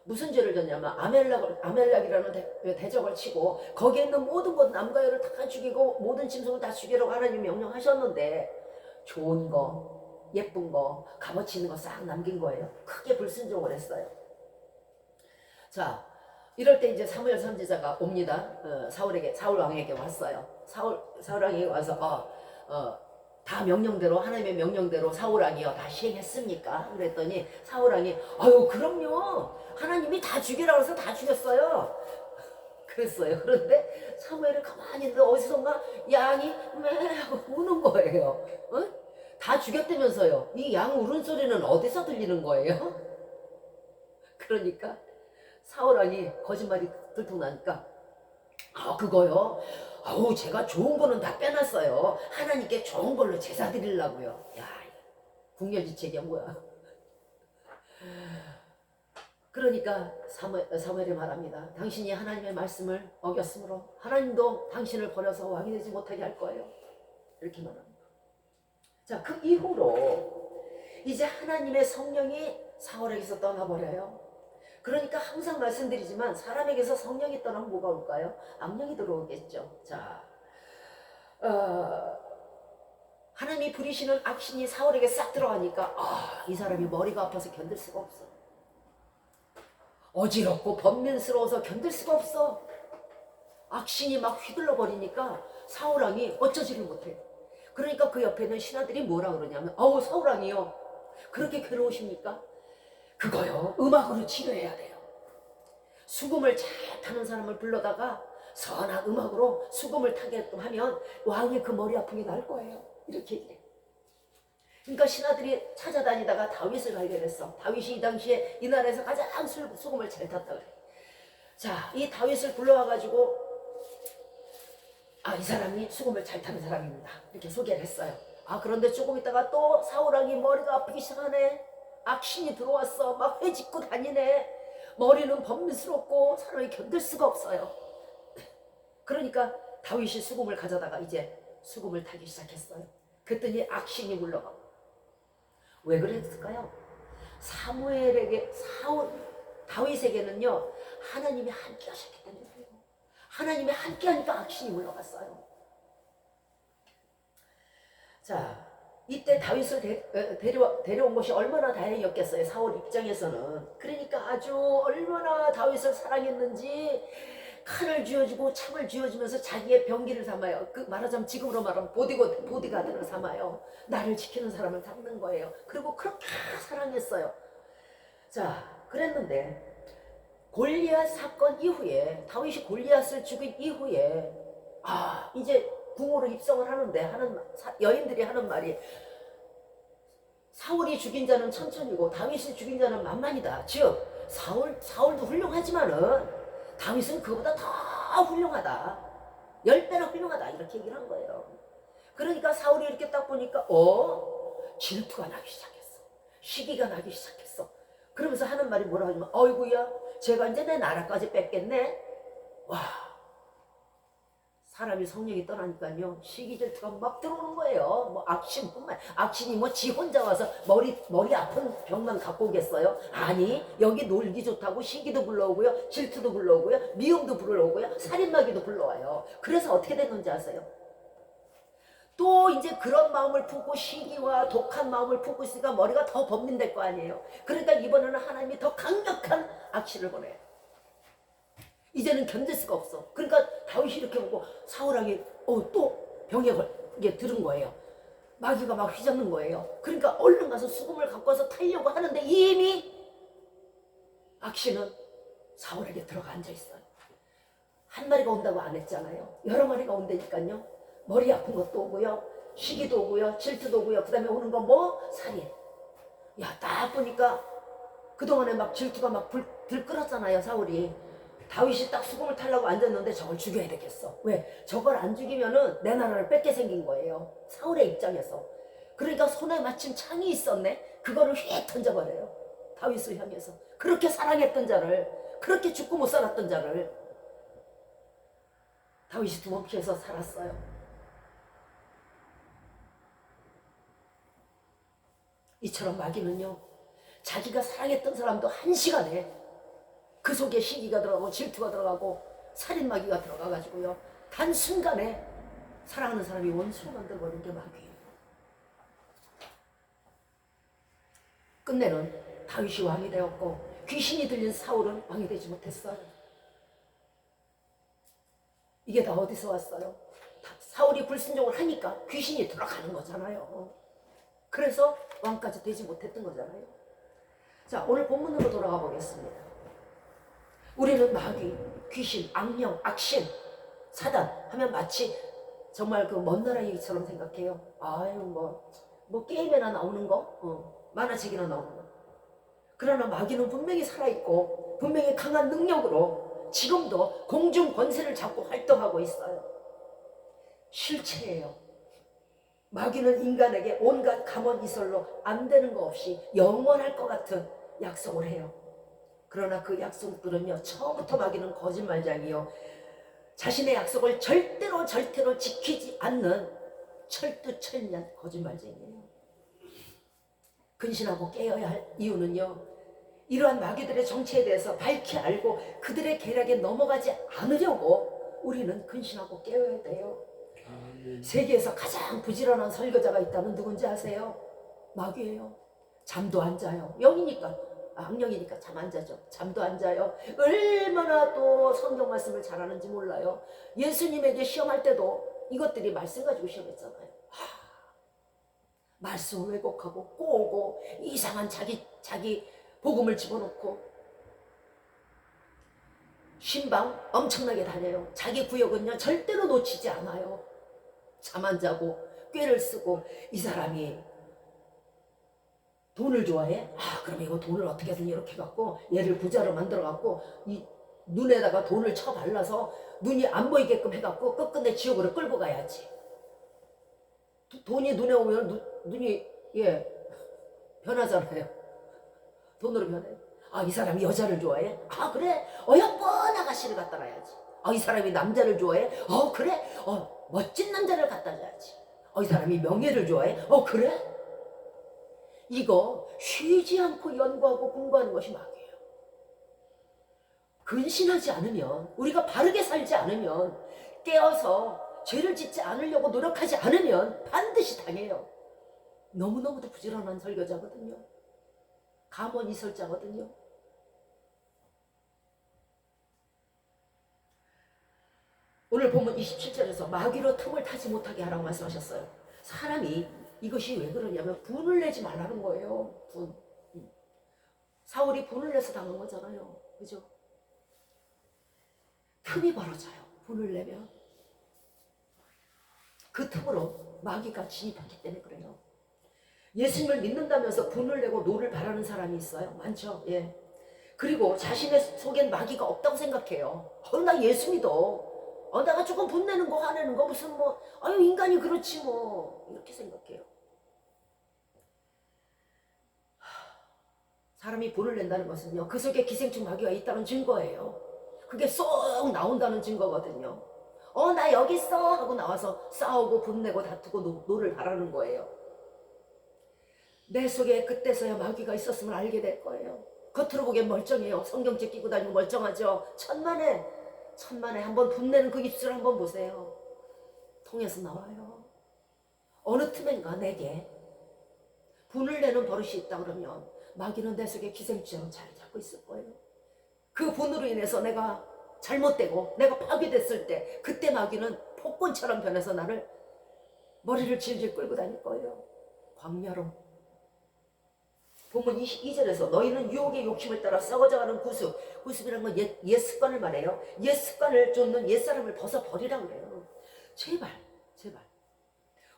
무슨 죄를 졌냐면 아멜락이라는 대적을 치고 거기에 있는 모든 것 남과 여를 다 죽이고 모든 짐승을 다 죽이라고 하나님이 명령하셨는데 좋은 거 예쁜 거 값어치 있는 거 싹 남긴 거예요. 크게 불순종을 했어요. 자, 이럴 때 이제 사무엘 선지자가 옵니다. 사울 왕에게 왔어요. 사울 왕이 와서 다 명령대로 하나님의 명령대로 사울 왕이요 다 시행했습니까? 그랬더니 사울 왕이 아유 그럼요 하나님이 다 죽이라고 해서 다 죽였어요. 그랬어요. 그런데 사무엘은 가만히 있는데 어디선가 양이 매 하고 우는 거예요. 어? 다 죽였다면서요. 이 양 울은 소리는 어디서 들리는 거예요? 그러니까 사울 왕이 거짓말이 들통나니까 그거요? 아우 제가 좋은 거는 다 빼놨어요. 하나님께 좋은 걸로 제사 드리려고요. 야 궁여지책이야 뭐야. 그러니까 사무엘이 말합니다. 당신이 하나님의 말씀을 어겼으므로 하나님도 당신을 버려서 왕이 되지 못하게 할 거예요. 이렇게 말합니다. 자, 그 이후로 이제 하나님의 성령이 사울에게서 떠나버려요. 그러니까 항상 말씀드리지만 사람에게서 성령이 떠나면 뭐가 올까요? 악령이 들어오겠죠. 자, 하나님이 부리시는 악신이 사울에게 싹 들어가니까 이 사람이 머리가 아파서 견딜 수가 없어. 어지럽고 번민스러워서 견딜 수가 없어. 악신이 막 휘둘러 버리니까 사울 왕이 어쩌지를 못해. 그러니까 그 옆에 있는 신하들이 뭐라 그러냐면 사울 왕이요 그렇게 괴로우십니까? 그거요 음악으로 치료해야 돼요. 수금을 잘 타는 사람을 불러다가 선한 음악으로 수금을 타게끔 하면 왕의 그 머리 아픈 게 나을 거예요. 이렇게 얘기해. 그러니까 신하들이 찾아다니다가 다윗을 발견했어. 다윗이 이 당시에 이 나라에서 가장 수금을 잘 탔다 그래. 자, 이 다윗을 불러와가지고 이 사람이 수금을 잘 타는 사람입니다. 이렇게 소개를 했어요. 그런데 조금 있다가 또 사울 왕이 머리가 아프기 시작하네. 악신이 들어왔어. 막 회짓고 다니네. 머리는 번민스럽고 사람이 견딜 수가 없어요. 그러니까 다윗이 수금을 가져다가 이제 수금을 타기 시작했어요. 그랬더니 악신이 물러가고. 왜 그랬을까요? 다윗에게는요 하나님이 함께 하셨기 때문에 하나님이 함께 하니까 악신이 물러갔어요. 자, 이때 다윗을 데려온 것이 얼마나 다행이었겠어요. 사울 입장에서는. 그러니까 아주 얼마나 다윗을 사랑했는지 칼을 쥐어주고 창을 쥐어주면서 자기의 병기를 삼아요. 말하자면 지금으로 말하면 보디가드를 삼아요. 나를 지키는 사람을 삼는 거예요. 그리고 그렇게 사랑했어요. 자, 그랬는데 골리앗 사건 이후에 다윗이 골리앗을 죽인 이후에 이제 궁으로 입성을 하는데 여인들이 하는 말이 사울이 죽인 자는 천천히고 다윗이 죽인 자는 만만이다. 즉 사울도 훌륭하지만은 다윗은 그보다 더 훌륭하다. 10배나 훌륭하다. 이렇게 얘기를 한 거예요. 그러니까 사울이 이렇게 딱 보니까 질투가 나기 시작했어. 시기가 나기 시작했어. 그러면서 하는 말이 뭐라고 하냐면 어이구야 제가 이제 내 나라까지 뺏겠네. 와, 사람이 성령이 떠나니까요 시기 질투가 막 들어오는 거예요. 뭐 악신이 뭐 지 혼자 와서 머리 아픈 병만 갖고 오겠어요? 아니, 여기 놀기 좋다고 시기도 불러오고요, 질투도 불러오고요, 미움도 불러오고요, 살인마귀도 불러와요. 그래서 어떻게 됐는지 아세요? 또 이제 그런 마음을 품고 시기와 독한 마음을 품고 있으니까 머리가 더 번민될 거 아니에요. 그러니까 이번에는 하나님이 더 강력한 악신을 보내요. 이제는 견딜 수가 없어. 그러니까 다윗이 이렇게 보고 사울왕이 또 병에 들은 거예요. 마귀가 막 휘젓는 거예요. 그러니까 얼른 가서 수금을 갖고 와서 타려고 하는데 이미 악신은 사울에게 들어가 앉아있어요. 한 마리가 온다고 안 했잖아요. 여러 마리가 온다니까요. 머리 아픈 것도 오고요, 시기도 오고요, 질투도 오고요, 그 다음에 오는 거 살인. 딱 보니까 그동안에 막 질투가 막 들끓었잖아요, 사울이. 다윗이 딱 수금을 타려고 앉았는데 저걸 죽여야 되겠어. 왜? 저걸 안 죽이면은 내 나라를 뺏게 생긴 거예요. 사울의 입장에서. 그러니까 손에 마침 창이 있었네. 그거를 휙 던져버려요. 다윗을 향해서. 그렇게 사랑했던 자를, 그렇게 죽고 못 살았던 자를 다윗이 두 번 피해서 살았어요. 이처럼 마귀는요 자기가 사랑했던 사람도 한 시간에 그 속에 시기가 들어가고 질투가 들어가고 살인마귀가 들어가가지고요. 단순간에 사랑하는 사람이 원수로 만들어버린 게 마귀예요. 끝내는 다윗이 왕이 되었고 귀신이 들린 사울은 왕이 되지 못했어요. 이게 다 어디서 왔어요? 사울이 불순종을 하니까 귀신이 들어가는 거잖아요. 그래서 왕까지 되지 못했던 거잖아요. 자, 오늘 본문으로 돌아가 보겠습니다. 우리는 마귀, 귀신, 악령, 악신, 사단 하면 마치 정말 그 먼 나라 얘기처럼 생각해요. 아유 뭐 게임에나 나오는 거, 만화책이나 나오는 거. 그러나 마귀는 분명히 살아있고 분명히 강한 능력으로 지금도 공중 권세를 잡고 활동하고 있어요. 실체예요. 마귀는 인간에게 온갖 감언 이설로 안 되는 거 없이 영원할 것 같은 약속을 해요. 그러나 그 약속들은요, 처음부터 마귀는 거짓말장이요, 자신의 약속을 절대로 지키지 않는 철두철미한 거짓말쟁이에요. 근신하고 깨어야 할 이유는요, 이러한 마귀들의 정체에 대해서 밝히 알고 그들의 계략에 넘어가지 않으려고 우리는 근신하고 깨어야 돼요. 세계에서 가장 부지런한 설교자가 있다면 누군지 아세요? 마귀예요. 잠도 안 자요. 영이니까, 악령이니까 잠 안 자죠. 잠도 안 자요. 얼마나 또 성경 말씀을 잘하는지 몰라요. 예수님에게 시험할 때도 이것들이 말씀 가지고 시험했잖아요. 말씀을 왜곡하고 꼬고 이상한 자기 복음을 집어넣고 신방 엄청나게 다녀요. 자기 구역은요 절대로 놓치지 않아요. 잠 안 자고 꾀를 쓰고, 이 사람이 돈을 좋아해? 그럼 이거 돈을 어떻게든 이렇게 갖고 얘를 부자로 만들어 갖고 이 눈에다가 돈을 쳐 발라서 눈이 안 보이게끔 해갖고 끝끝내 지옥으로 끌고 가야지. 돈이 눈에 오면 눈이 변하잖아요. 돈으로 변해. 이 사람이 여자를 좋아해? 그래? 예쁜 아가씨를 갖다 놔야지. 이 사람이 남자를 좋아해? 그래? 멋진 남자를 갖다 줘야지. 이 사람이 명예를 좋아해? 그래? 이거 쉬지 않고 연구하고 공부하는 것이 마귀예요. 근신하지 않으면, 우리가 바르게 살지 않으면, 깨어서 죄를 짓지 않으려고 노력하지 않으면 반드시 당해요. 너무너무도 부지런한 설교자거든요. 감언 이설자거든요. 오늘 본문 27절에서 마귀로 틈을 타지 못하게 하라고 말씀하셨어요. 사람이 이것이 왜 그러냐면 분을 내지 말라는 거예요. 분. 사울이 분을 내서 당한 거잖아요. 그죠? 틈이 벌어져요. 분을 내면. 그 틈으로 마귀가 진입했기 때문에 그래요. 예수님을 믿는다면서 분을 내고 노를 바라는 사람이 있어요. 많죠. 예. 그리고 자신의 속엔 마귀가 없다고 생각해요. 나 예수 믿어. 내가 조금 분내는 거 화내는 거 무슨 인간이 그렇지 이렇게 생각해요. 사람이 분을 낸다는 것은요, 그 속에 기생충 마귀가 있다는 증거예요. 그게 쏙 나온다는 증거거든요. 나 여기 있어 하고 나와서 싸우고 분내고 다투고 노를 바라는 거예요. 내 속에 그때서야 마귀가 있었음을 알게 될 거예요. 겉으로 보기엔 멀쩡해요. 성경책 끼고 다니고 멀쩡하죠. 천만에 한번 분내는 그 입술 한번 보세요. 통해서 나와요. 어느 틈엔가 내게 분을 내는 버릇이 있다 그러면 마귀는 내 속에 기생충처럼 자리 잡고 있을 거예요. 그 분으로 인해서 내가 잘못되고 내가 파괴됐을 때, 그때 마귀는 폭군처럼 변해서 나를 머리를 질질 끌고 다닐 거예요. 광야로. 본문 22절에서 너희는 유혹의 욕심을 따라 썩어져가는 구습이라는 건 옛 습관을 말해요. 옛 습관을 쫓는 옛사람을 벗어버리라고 그래요. 제발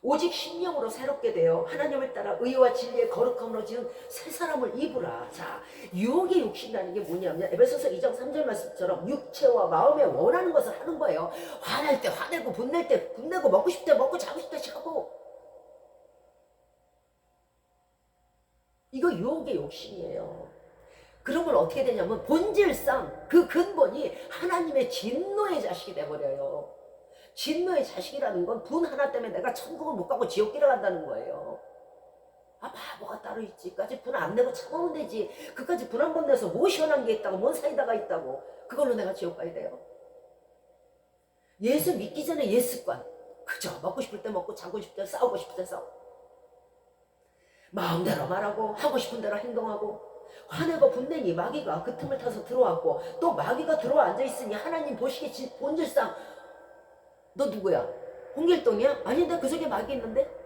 오직 심령으로 새롭게 되어 하나님을 따라 의와 진리의 거룩함으로 지은 새 사람을 입으라. 자, 유혹의 욕심이라는 게 뭐냐면 에베소서 2장 3절 말씀처럼 육체와 마음에 원하는 것을 하는 거예요. 화날 때 화내고 분낼 때 분내고 먹고 싶을 때 먹고 자고 싶을 때 자고. 이거 유혹의 욕심이에요. 그러면 어떻게 되냐면 본질상 그 근본이 하나님의 진노의 자식이 돼버려요. 진노의 자식이라는 건 분 하나 때문에 내가 천국을 못 가고 지옥 길을 간다는 거예요. 아, 바보가 따로 있지. 그까지 분 안 내고 참으면 되지. 그까지 분 한 번 내서 뭐 시원한 게 있다고, 뭔 사이다가 있다고. 그걸로 내가 지옥 가야 돼요? 예수 믿기 전에 옛 습관. 그죠? 먹고 싶을 때 먹고, 자고 싶을 때 싸우고 싶을 때 싸우고. 마음대로 말하고, 하고 싶은 대로 행동하고. 화내고 분내니 마귀가 그 틈을 타서 들어왔고, 또 마귀가 들어와 앉아있으니 하나님 보시기 본질상 너 누구야? 홍길동이야? 아닌데 그 속에 마귀 있는데?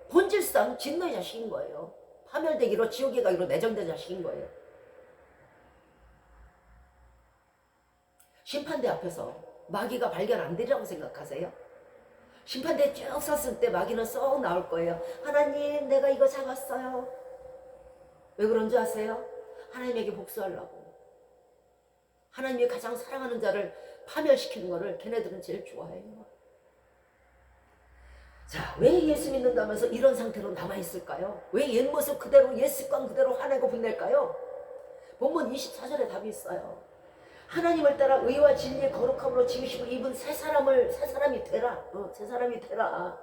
본질상 진노의 자식인 거예요. 파멸되기로 지옥에 가기로 내정된 자식인 거예요. 심판대 앞에서 마귀가 발견 안 되리라고 생각하세요? 심판대에 쭉 섰을 때 마귀는 쏙 나올 거예요. 하나님, 내가 이거 잡았어요. 왜 그런 줄 아세요? 하나님에게 복수하려고. 하나님이 가장 사랑하는 자를 파멸시키는 거를 걔네들은 제일 좋아해요. 자, 왜 예수 믿는다면서 이런 상태로 남아있을까요? 왜 옛 모습 그대로, 옛 습관 그대로 화내고 분낼까요? 본문 24절에 답이 있어요. 하나님을 따라 의와 진리의 거룩함으로 지으시고 입은 새 사람이 되라. 새 사람이 되라.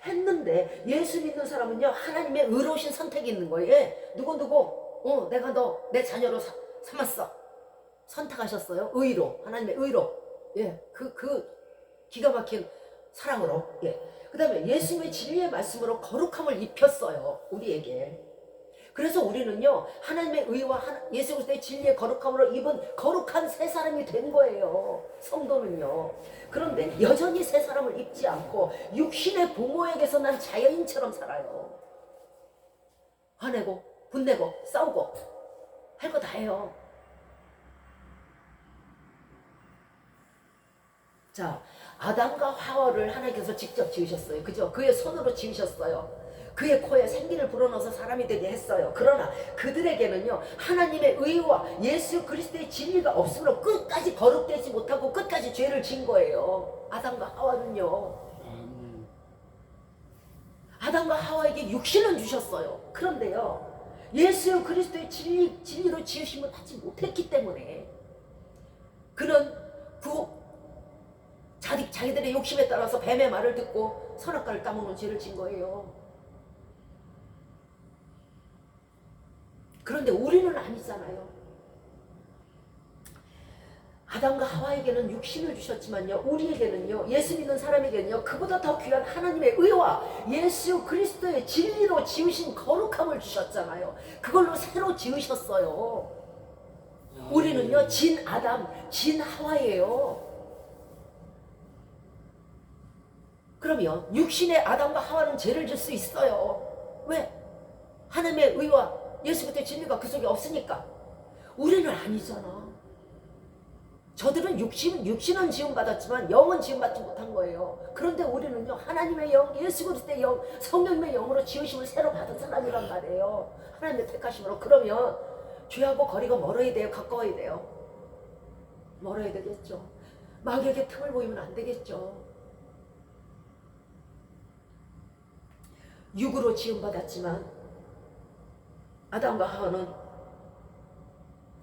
했는데 예수 믿는 사람은요, 하나님의 의로우신 선택이 있는 거예요. 예, 누구, 내가 너 내 자녀로 삼았어. 선택하셨어요. 의로. 하나님의 의로. 예, 그 기가 막힌 사랑으로. 예. 그 다음에 예수님의 진리의 말씀으로 거룩함을 입혔어요. 우리에게. 그래서 우리는요, 하나님의 의와 예수 그리스도의 진리의 거룩함으로 입은 거룩한 새 사람이 된 거예요. 성도는요. 그런데 여전히 새 사람을 입지 않고 육신의 부모에게서 난 자연인처럼 살아요. 화내고 분내고 싸우고 할 거 다 해요. 자, 아담과 하와를 하나님께서 직접 지으셨어요. 그죠? 그의 손으로 지으셨어요. 그의 코에 생기를 불어넣어서 사람이 되게 했어요. 그러나 그들에게는요, 하나님의 의와 예수 그리스도의 진리가 없으므로 끝까지 거룩되지 못하고 끝까지 죄를 지은 거예요. 아담과 하와는요. 아담과 하와에게 육신은 주셨어요. 그런데요, 예수 그리스도의 진리로 지으심을 하지 못했기 때문에 그는 자기들의 욕심에 따라서 뱀의 말을 듣고 선악과를 따먹는 죄를 진 거예요. 그런데 우리는 아니잖아요. 아담과 하와에게는 육신을 주셨지만요, 우리에게는요, 예수 믿는 사람에게는요, 그보다 더 귀한 하나님의 의와 예수 그리스도의 진리로 지으신 거룩함을 주셨잖아요. 그걸로 새로 지으셨어요. 우리는요, 진 아담, 진 하와예요. 그러면 육신의 아담과 하와는 죄를 질 수 있어요. 왜? 하나님의 의와 예수 그리스도의 진리가 그 속에 없으니까. 우리는 아니잖아. 저들은 육신은 지음받았지만 영은 지음받지 못한 거예요. 그런데 우리는요, 하나님의 영, 예수 그리스도의 영, 성령님의 영으로 지으심을 새로 받은 사람이란 말이에요. 하나님의 택하심으로. 그러면 죄하고 거리가 멀어야 돼요? 가까워야 돼요? 멀어야 되겠죠. 마귀에게 틈을 보이면 안 되겠죠. 육으로 지음받았지만 아담과 하와는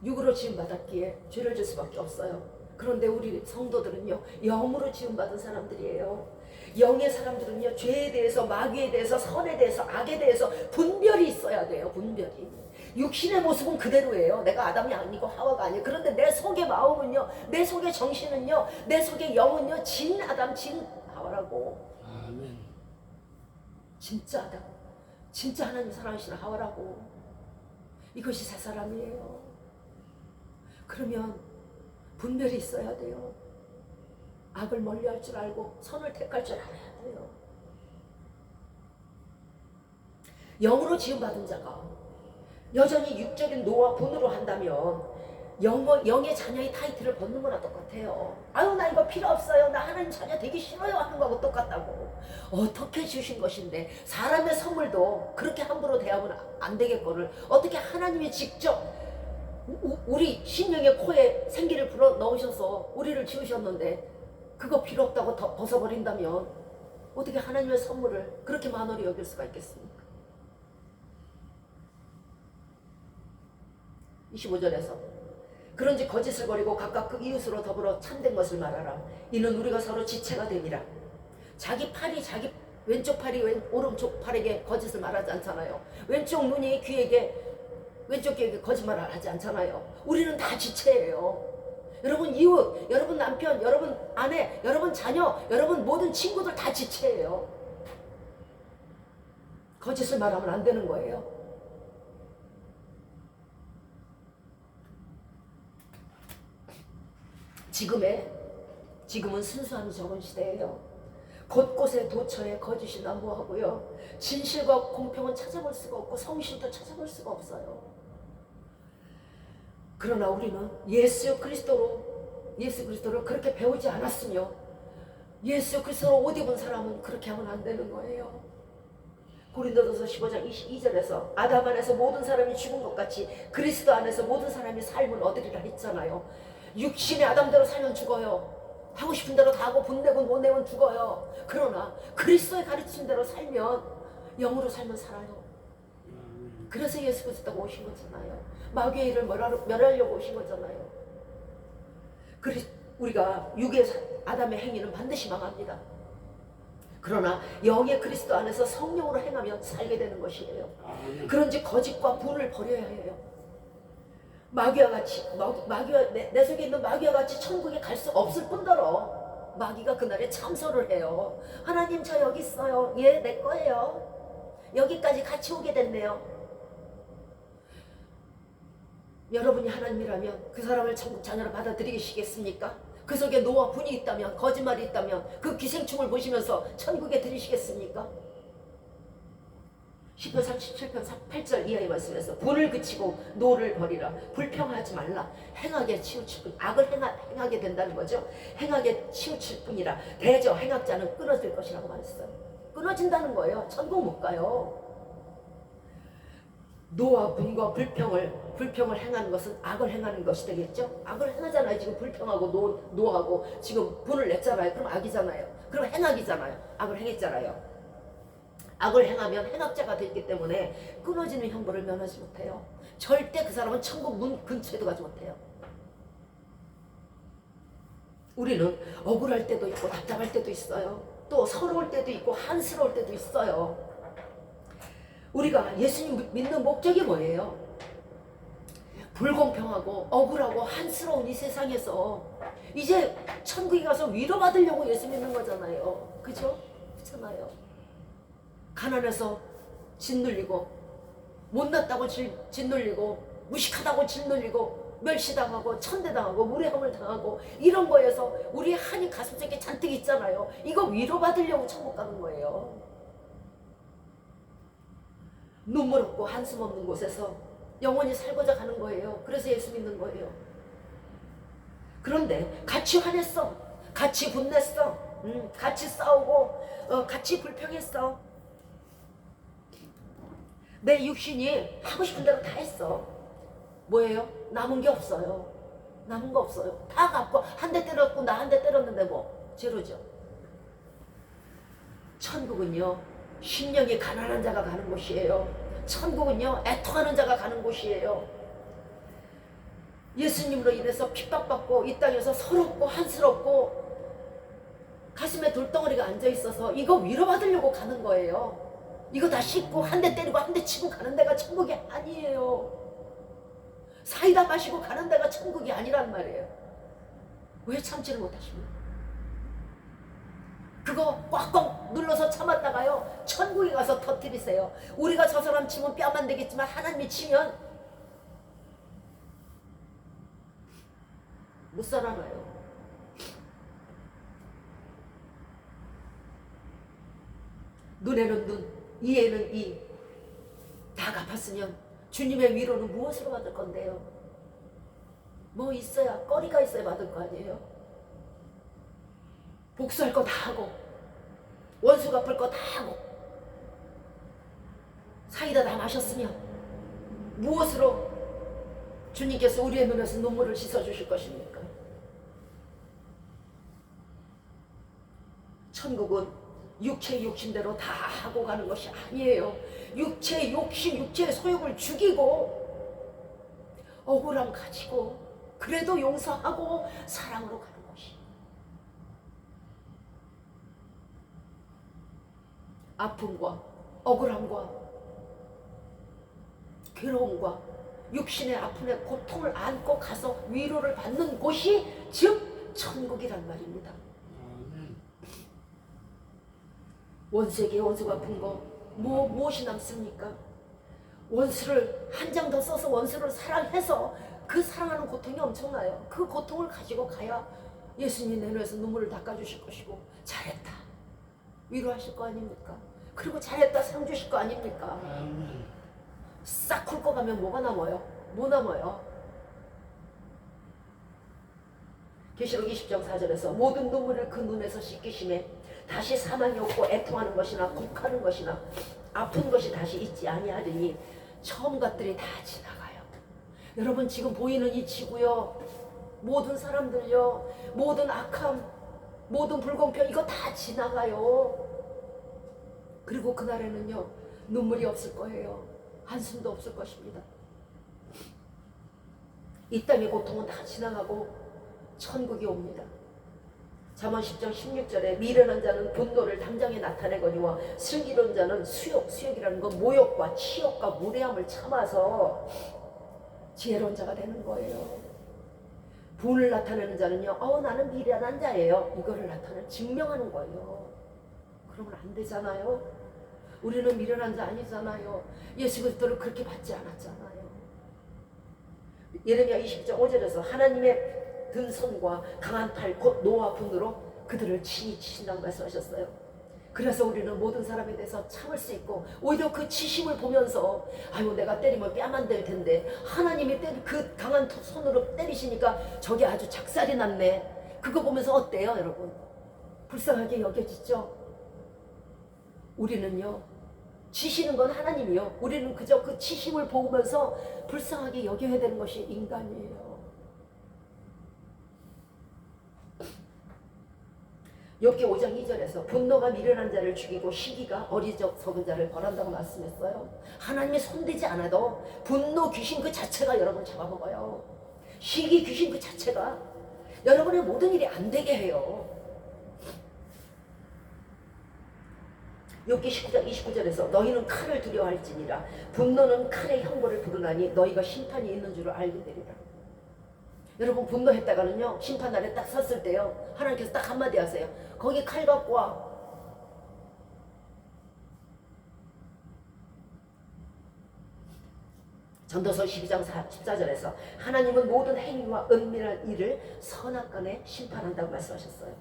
육으로 지음받았기에 죄를 질 수밖에 없어요. 그런데 우리 성도들은요, 영으로 지음받은 사람들이에요. 영의 사람들은요, 죄에 대해서, 마귀에 대해서, 선에 대해서, 악에 대해서 분별이 있어야 돼요. 분별이. 육신의 모습은 그대로예요. 내가 아담이 아니고 하와가 아니에요. 그런데 내 속의 마음은요, 내 속의 정신은요, 내 속의 영은요, 진 아담, 진 하와라고. 아멘. 진짜 아담, 진짜 하나님 사랑하시는 하와라고. 이것이 새 사람이에요. 그러면 분별이 있어야 돼요. 악을 멀리할 줄 알고 선을 택할 줄 알아야 돼요. 영으로 지음받은 자가 여전히 육적인 노와 분으로 한다면 영의 자녀의 타이틀을 벗는 거나 똑같아요. 아유, 나 이거 필요 없어요. 나 하나님 자녀 되기 싫어요 하는 거하고 똑같다고. 어떻게 주신 것인데 사람의 선물도 그렇게 함부로 대하면 안 되겠거를 어떻게 하나님이 직접 우리 심령의 코에 생기를 불어 넣으셔서 우리를 지으셨는데 그거 필요 없다고 벗어버린다면 어떻게 하나님의 선물을 그렇게 만홀히 여길 수가 있겠습니까? 25절에서 그런지 거짓을 버리고 각각 그 이웃으로 더불어 참된 것을 말하라. 이는 우리가 서로 지체가 됨이라. 자기 팔이 자기 왼쪽 팔이 오른쪽 팔에게 거짓을 말하지 않잖아요. 왼쪽 눈이 왼쪽 귀에게 거짓말을 하지 않잖아요. 우리는 다 지체예요. 여러분 이웃, 여러분 남편, 여러분 아내, 여러분 자녀, 여러분 모든 친구들 다 지체예요. 거짓을 말하면 안 되는 거예요. 지금은 순수함이 적은 시대예요. 곳곳에 도처에 거짓이 난무하고요. 진실과 공평은 찾아볼 수가 없고 성실도 찾아볼 수가 없어요. 그러나 우리는 예수 그리스도를 그렇게 배우지 않았으며 예수 그리스도로 옷 입은 사람은 그렇게 하면 안 되는 거예요. 고린도전서 15장 22절에서 아담 안에서 모든 사람이 죽은 것 같이 그리스도 안에서 모든 사람이 삶을 얻으리라 했잖아요. 육신의 아담대로 살면 죽어요. 하고 싶은 대로 다 하고 분내고 못 내면 죽어요. 그러나 그리스도의 가르친 대로 살면 영으로 살면 살아요. 그래서 예수 그리스도가 오신 거잖아요. 마귀의 일을 멸하려고 오신 거잖아요. 우리가 육의 아담의 행위는 반드시 망합니다. 그러나 영의 그리스도 안에서 성령으로 행하면 살게 되는 것이에요. 그런지 거짓과 분을 버려야 해요. 마귀와 같이 내 속에 있는 마귀와 같이 천국에 갈 수 없을 뿐더러 마귀가 그날에 참소를 해요. 하나님 저 여기 있어요. 예, 내 거예요. 여기까지 같이 오게 됐네요. 여러분이 하나님이라면 그 사람을 천국 자녀로 받아들이시겠습니까? 그 속에 노와 분이 있다면, 거짓말이 있다면 그 기생충을 보시면서 천국에 들이시겠습니까? 시편 37편 8절 이하의 말씀에서 분을 그치고 노를 버리라. 불평하지 말라. 행하게 치우칠 뿐. 악을 행하게 된다는 거죠. 행하게 치우칠 뿐이라. 대저 행악자는 끊어질 것이라고 말했어요. 끊어진다는 거예요. 천국 못 가요. 노와 분과 불평을 행하는 것은 악을 행하는 것이 되겠죠. 악을 행하잖아요. 지금 불평하고 노하고 지금 분을 냈잖아요. 그럼 악이잖아요. 그럼 행악이잖아요. 악을 행했잖아요. 악을 행하면 행악자가 되기 때문에 끊어지는 형벌을 면하지 못해요. 절대 그 사람은 천국 문 근처에도 가지 못해요. 우리는 억울할 때도 있고 답답할 때도 있어요. 또 서러울 때도 있고 한스러울 때도 있어요. 우리가 예수님 믿는 목적이 뭐예요? 불공평하고 억울하고 한스러운 이 세상에서 이제 천국에 가서 위로받으려고 예수 믿는 거잖아요. 그죠? 그렇잖아요. 가난해서 짓눌리고 못났다고 짓눌리고 무식하다고 짓눌리고 멸시당하고 천대당하고 무례함을 당하고 이런 거에서 우리의 한이 가슴속에 잔뜩 있잖아요. 이거 위로받으려고 천국 가는 거예요. 눈물 없고 한숨 없는 곳에서 영원히 살고자 가는 거예요. 그래서 예수 믿는 거예요. 그런데 같이 화냈어. 같이 분냈어. 같이 싸우고 같이 불평했어. 내 육신이 하고 싶은 대로 다 했어. 뭐예요? 남은 게 없어요. 남은 거 없어요. 다 갚고 한 대 때렸고 나 한 대 때렸는데 뭐 제로죠. 천국은요 심령이 가난한 자가 가는 곳이에요. 천국은요 애통하는 자가 가는 곳이에요. 예수님으로 인해서 핍박받고 이 땅에서 서럽고 한스럽고 가슴에 돌덩어리가 앉아있어서 이거 위로받으려고 가는 거예요. 이거 다 씻고 한 대 때리고 한 대 치고 가는 데가 천국이 아니에요. 사이다 마시고 가는 데가 천국이 아니란 말이에요. 왜 참지를 못하십니까? 그거 꽉꽉 눌러서 참았다가요 천국에 가서 터뜨리세요. 우리가 저 사람 치면 뺨만 되겠지만 하나님이 치면 못 살아나요. 눈에는 눈, 이에는 이. 다 갚았으면 주님의 위로는 무엇으로 받을 건데요? 뭐 있어야, 거리가 있어야 받을 거 아니에요? 복수할 거 다 하고 원수 갚을 거 다 하고 사이다 다 마셨으면 무엇으로 주님께서 우리의 눈에서 눈물을 씻어주실 것입니까? 천국은 육체의 욕심대로 다 하고 가는 것이 아니에요. 육체의 욕심, 육체의 소욕을 죽이고 억울함 가지고 그래도 용서하고 사랑으로 가는 것이. 아픔과 억울함과 괴로움과 육신의 아픔의 고통을 안고 가서 위로를 받는 곳이 즉 천국이란 말입니다. 원수에게 원수 갚은 거 무엇이 남습니까? 원수를 한 장 더 써서 원수를 사랑해서 그 사랑하는 고통이 엄청나요. 그 고통을 가지고 가야 예수님이 내 눈에서 눈물을 닦아주실 것이고 잘했다 위로하실 거 아닙니까? 그리고 잘했다 상 주실 거 아닙니까? 싹 훑고 가면 뭐가 남아요? 뭐 남아요? 계시록 20장 4절에서 모든 눈물을 그 눈에서 씻기심에 다시 사망이 없고 애통하는 것이나 곡하는 것이나 아픈 것이 다시 있지 아니하리니 처음 것들이 다 지나가요. 여러분 지금 보이는 이 지구요, 모든 사람들요, 모든 악함, 모든 불공평 이거 다 지나가요. 그리고 그날에는요 눈물이 없을 거예요. 한숨도 없을 것입니다. 이 땅의 고통은 다 지나가고 천국이 옵니다. 잠언 10장 16절에 미련한 자는 분노를 당장에 나타내거니와 슬기로운 자는 수욕이라는 건 모욕과 치욕과 무례함을 참아서 지혜로운 자가 되는 거예요. 분을 나타내는 자는요, 나는 미련한 자예요, 이거를 증명하는 거예요. 그러면 안 되잖아요. 우리는 미련한 자 아니잖아요. 예수 그리스도를 그렇게 받지 않았잖아요. 예레미야 20장 5절에서 하나님의 든 손과 강한 팔 곧 노와 분으로 그들을 친히 치신다고 말씀하셨어요. 그래서 우리는 모든 사람에 대해서 참을 수 있고 오히려 그 치심을 보면서 아이고 내가 때리면 뺨 안 될 텐데 하나님이 그 강한 손으로 때리시니까 저게 아주 작살이 났네. 그거 보면서 어때요 여러분? 불쌍하게 여겨지죠? 우리는요 치시는 건 하나님이요, 우리는 그저 그 치심을 보면서 불쌍하게 여겨야 되는 것이 인간이에요. 욥기 5장 2절에서 분노가 미련한 자를 죽이고 시기가 어리석은 자를 벌한다고 말씀했어요. 하나님이 손대지 않아도 분노 귀신 그 자체가 여러분 잡아먹어요. 시기 귀신 그 자체가 여러분의 모든 일이 안 되게 해요. 욥기 19장 29절에서 너희는 칼을 두려워할지니라 분노는 칼의 형벌을 부르나니 너희가 심판이 있는 줄을 알게 되리라. 여러분 분노했다가는요 심판날에 딱 섰을 때요 하나님께서 딱 한마디 하세요. 거기 칼 갖고 와. 전도서 12장 14절에서 하나님은 모든 행위와 은밀한 일을 선악간에 심판한다고 말씀하셨어요.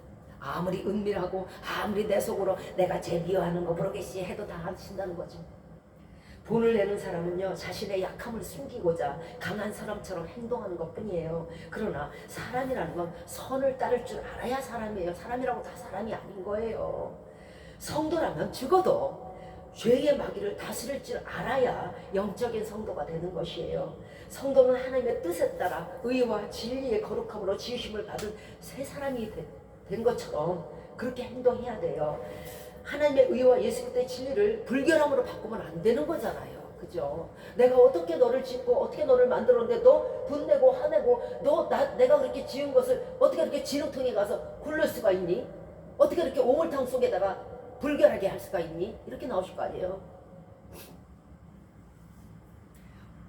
아무리 은밀하고 아무리 내 속으로 내가 제 미워하는 거 모르겠지 해도 다 하신다는 거죠. 분을 내는 사람은요 자신의 약함을 숨기고자 강한 사람처럼 행동하는 것 뿐이에요. 그러나 사람이라는 건 선을 따를 줄 알아야 사람이에요. 사람이라고 다 사람이 아닌 거예요. 성도라면 적어도 죄의 마귀를 다스릴 줄 알아야 영적인 성도가 되는 것이에요. 성도는 하나님의 뜻에 따라 의와 진리의 거룩함으로 지으심을 받은 새 사람이 된 것처럼 그렇게 행동해야 돼요. 하나님의 의와 예수 그리스도의 진리를 불결함으로 바꾸면 안 되는 거잖아요. 그죠? 내가 어떻게 너를 짓고 어떻게 너를 만들었는데 너 분내고 화내고 내가 그렇게 지은 것을 어떻게 그렇게 지능통에 가서 굴릴 수가 있니? 어떻게 그렇게 오물탕 속에다가 불결하게 할 수가 있니? 이렇게 나오실 거 아니에요.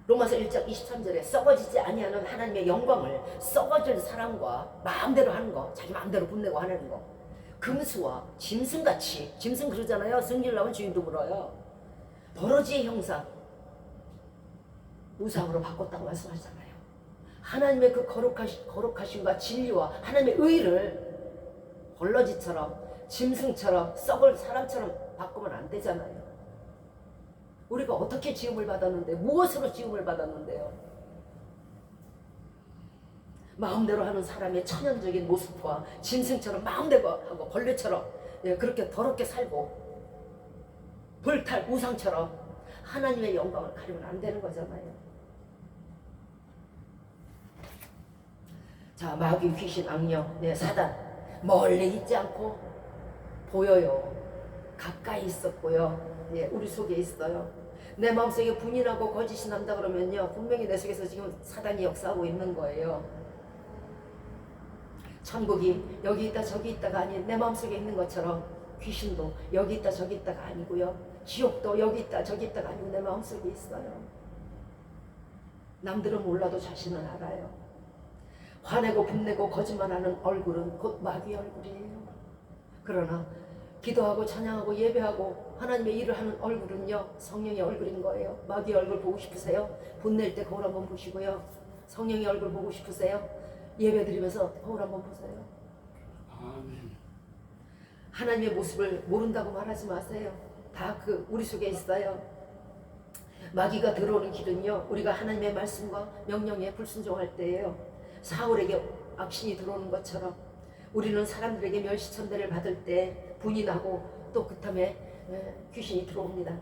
로마서 1장 23절에 썩어지지 아니하는 하나님의 영광을 썩어질 사람과 마음대로 하는 거, 자기 마음대로 분내고 하는 거, 금수와 짐승같이, 짐승 그러잖아요. 성질 나면 주인도 물어요. 버러지의 형상 우상으로 바꿨다고 말씀하잖아요. 하나님의 그 거룩하심과 진리와 하나님의 의를 벌러지처럼 짐승처럼 썩을 사람처럼 바꾸면 안 되잖아요. 우리가 어떻게 지음을 받았는데, 무엇으로 지음을 받았는데요? 마음대로 하는 사람의 천연적인 모습과 짐승처럼 마음대로 하고 벌레처럼 그렇게 더럽게 살고 불탈 우상처럼 하나님의 영광을 가리면 안 되는 거잖아요. 자, 마귀, 귀신, 악령, 사단 멀리 있지 않고 보여요. 가까이 있었고요. 우리 속에 있어요. 내 마음속에 분이나고 거짓이 난다 그러면요 분명히 내 속에서 지금 사단이 역사하고 있는 거예요. 천국이 여기 있다 저기 있다가 아닌 내 마음속에 있는 것처럼 귀신도 여기 있다 저기 있다가 아니고요. 지옥도 여기 있다 저기 있다가 아니고 내 마음속에 있어요. 남들은 몰라도 자신은 알아요. 화내고 분내고 거짓말하는 얼굴은 곧 마귀의 얼굴이에요. 그러나 기도하고 찬양하고 예배하고 하나님의 일을 하는 얼굴은요, 성령의 얼굴인 거예요. 마귀의 얼굴 보고 싶으세요? 분낼 때 거울 한번 보시고요. 성령의 얼굴 보고 싶으세요? 예배 드리면서 거울 한번 보세요. 아멘. 하나님의 모습을 모른다고 말하지 마세요. 다 우리 속에 있어요. 마귀가 들어오는 길은요, 우리가 하나님의 말씀과 명령에 불순종할 때예요. 사울에게 악신이 들어오는 것처럼 우리는 사람들에게 멸시천대를 받을 때 분이 나고 또 그 탐에 귀신이 들어옵니다.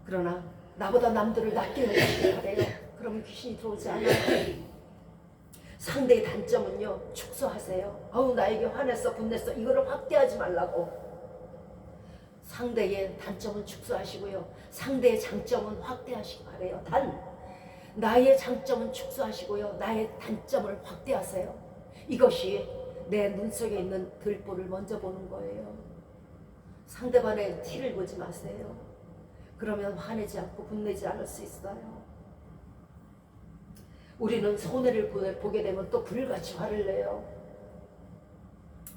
그러나 나보다 남들을 낮게 여기시길 바래요. 그러면 귀신이 들어오지 않아요. 상대의 단점은요, 축소하세요. 아우 나에게 화냈어 분냈어 이거를 확대하지 말라고. 상대의 단점은 축소하시고요, 상대의 장점은 확대하시기 바래요. 단 나의 장점은 축소하시고요, 나의 단점을 확대하세요. 이것이 내 눈 속에 있는 들보를 먼저 보는 거예요. 상대방의 티를 보지 마세요. 그러면 화내지 않고 분내지 않을 수 있어요. 우리는 손해를 보게 되면 또 불같이 화를 내요.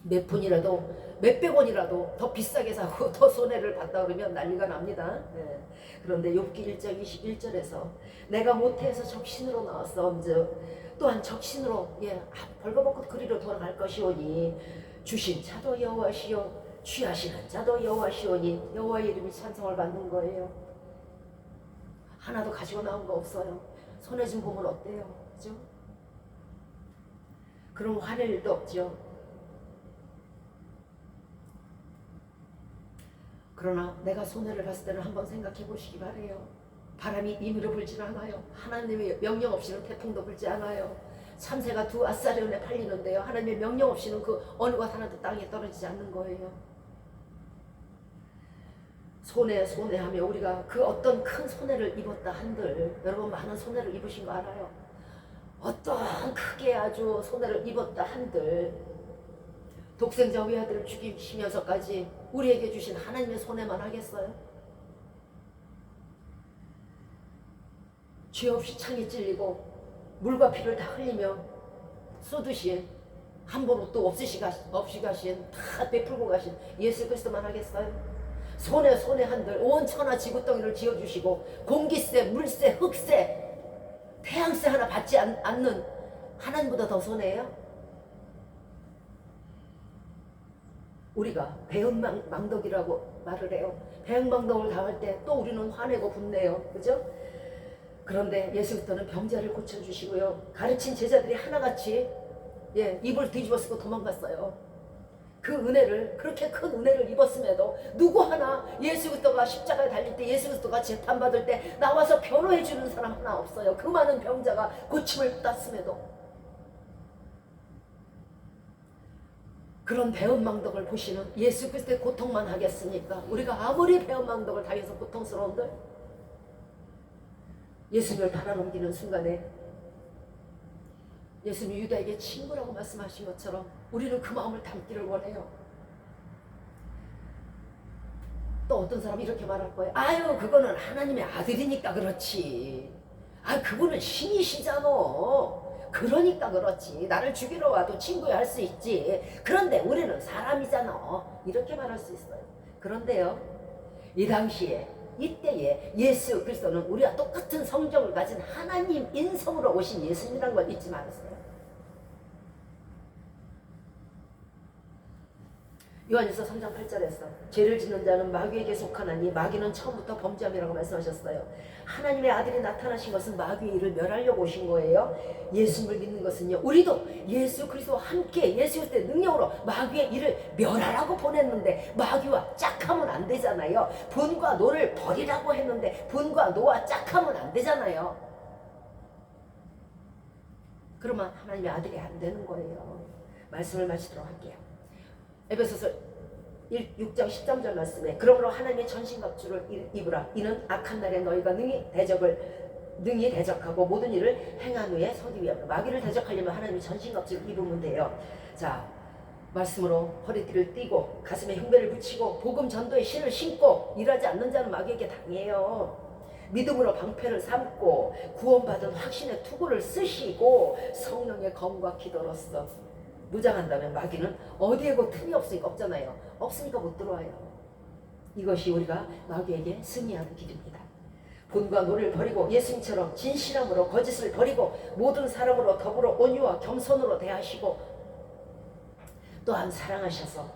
몇 푼이라도 몇백 원이라도 더 비싸게 사고 더 손해를 봤다 그러면 난리가 납니다. 네. 그런데 욥기 1장 21절에서 내가 모태에서 적신으로 나왔어 언즉 또한 적신으로 벌거벗고 그리로 돌아갈 것이오니 주신 자도 여호와시요 취하시는 자도 여호와시오니 여호와의 이름이 찬송을 받는 거예요. 하나도 가지고 나온 거 없어요. 손해 좀 보면 어때요? 그죠? 그럼 화낼 일도 없죠. 그러나 내가 손해를 봤을 때는 한번 생각해 보시기 바래요. 바람이 임의로 불지 않아요. 하나님의 명령 없이는 태풍도 불지 않아요. 참새가 두 아사리온에 팔리는데요, 하나님의 명령 없이는 그 어느 것 하나도 땅에 떨어지지 않는 거예요. 손해하며 우리가 그 어떤 큰 손해를 입었다 한들, 여러분 많은 손해를 입으신 거 알아요? 어떤 크게 아주 손해를 입었다 한들 독생자 외아들을 죽이시면서까지 우리에게 주신 하나님의 손해만 하겠어요? 죄 없이 창에 찔리고 물과 피를 다 흘리며 쏘듯이 한 번 옷도 없이 가신 다 베풀고 가신 예수 그리스도만 하겠어요? 손에 한들 온 천하 지구덩이를 지어주시고 공기세, 물세, 흙세, 태양세 하나 받지 않는 하나님보다 더 손해예요? 우리가 배은망덕이라고 말을 해요. 배은망덕을 당할 때 또 우리는 화내고 분내요. 그죠? 그런데 예수부터는 병자를 고쳐주시고요, 가르친 제자들이 하나같이 입을 뒤집어 쓰고 도망갔어요. 그 은혜를, 그렇게 큰 은혜를 입었음에도 누구 하나 예수 그리스도가 십자가에 달릴 때, 예수 그리스도가 재판받을 때 나와서 변호해 주는 사람 하나 없어요. 그 많은 병자가 고침을 받았음에도. 그런 배은망덕을 보시는 예수 그리스도의 고통만 하겠습니까? 우리가 아무리 배은망덕을 당해서 고통스러운들 예수님을 바라넘기는 순간에 예수님 유다에게 친구라고 말씀하신 것처럼 우리는 그 마음을 담기를 원해요. 또 어떤 사람이 이렇게 말할 거예요. 아유 그거는 하나님의 아들이니까 그렇지. 아 그분은 신이시잖아. 그러니까 그렇지. 나를 죽이러 와도 친구야 할 수 있지. 그런데 우리는 사람이잖아. 이렇게 말할 수 있어요. 그런데요, 이 당시에 이때에 예수 그리스도는 우리와 똑같은 성정을 가진 하나님 인성으로 오신 예수님이라는 걸 잊지 말으세요. 요한일서 3장 8절에서 죄를 짓는 자는 마귀에게 속하나니 마귀는 처음부터 범죄함이라고 말씀하셨어요. 하나님의 아들이 나타나신 것은 마귀의 일을 멸하려고 오신 거예요. 예수님을 믿는 것은요, 우리도 예수 그리스도와 함께 예수 그리스도의 능력으로 마귀의 일을 멸하라고 보냈는데 마귀와 짝하면 안 되잖아요. 분과 노를 버리라고 했는데 분과 노와 짝하면 안 되잖아요. 그러면 하나님의 아들이 안 되는 거예요. 말씀을 마치도록 할게요. 에베소서 6장 13절 말씀에 그러므로 하나님의 전신갑주를 입으라. 이는 악한 날에 너희가 능히 대적하고 모든 일을 행한 후에 서기 위함이라. 마귀를 대적하려면 하나님의 전신갑주를 입으면 돼요. 자, 말씀으로 허리띠를 띠고 가슴에 흉배를 붙이고 복음 전도의 실을 신고 일하지 않는 자는 마귀에게 당해요. 믿음으로 방패를 삼고 구원받은 확신의 투구를 쓰시고 성령의 검과 기도로서 무장한다면 마귀는 어디에고 틈이 없잖아요. 없으니까 못 들어와요. 이것이 우리가 마귀에게 승리하는 길입니다. 본과 노를 버리고 예수님처럼 진실함으로 거짓을 버리고 모든 사람으로 더불어 온유와 겸손으로 대하시고 또한 사랑하셔서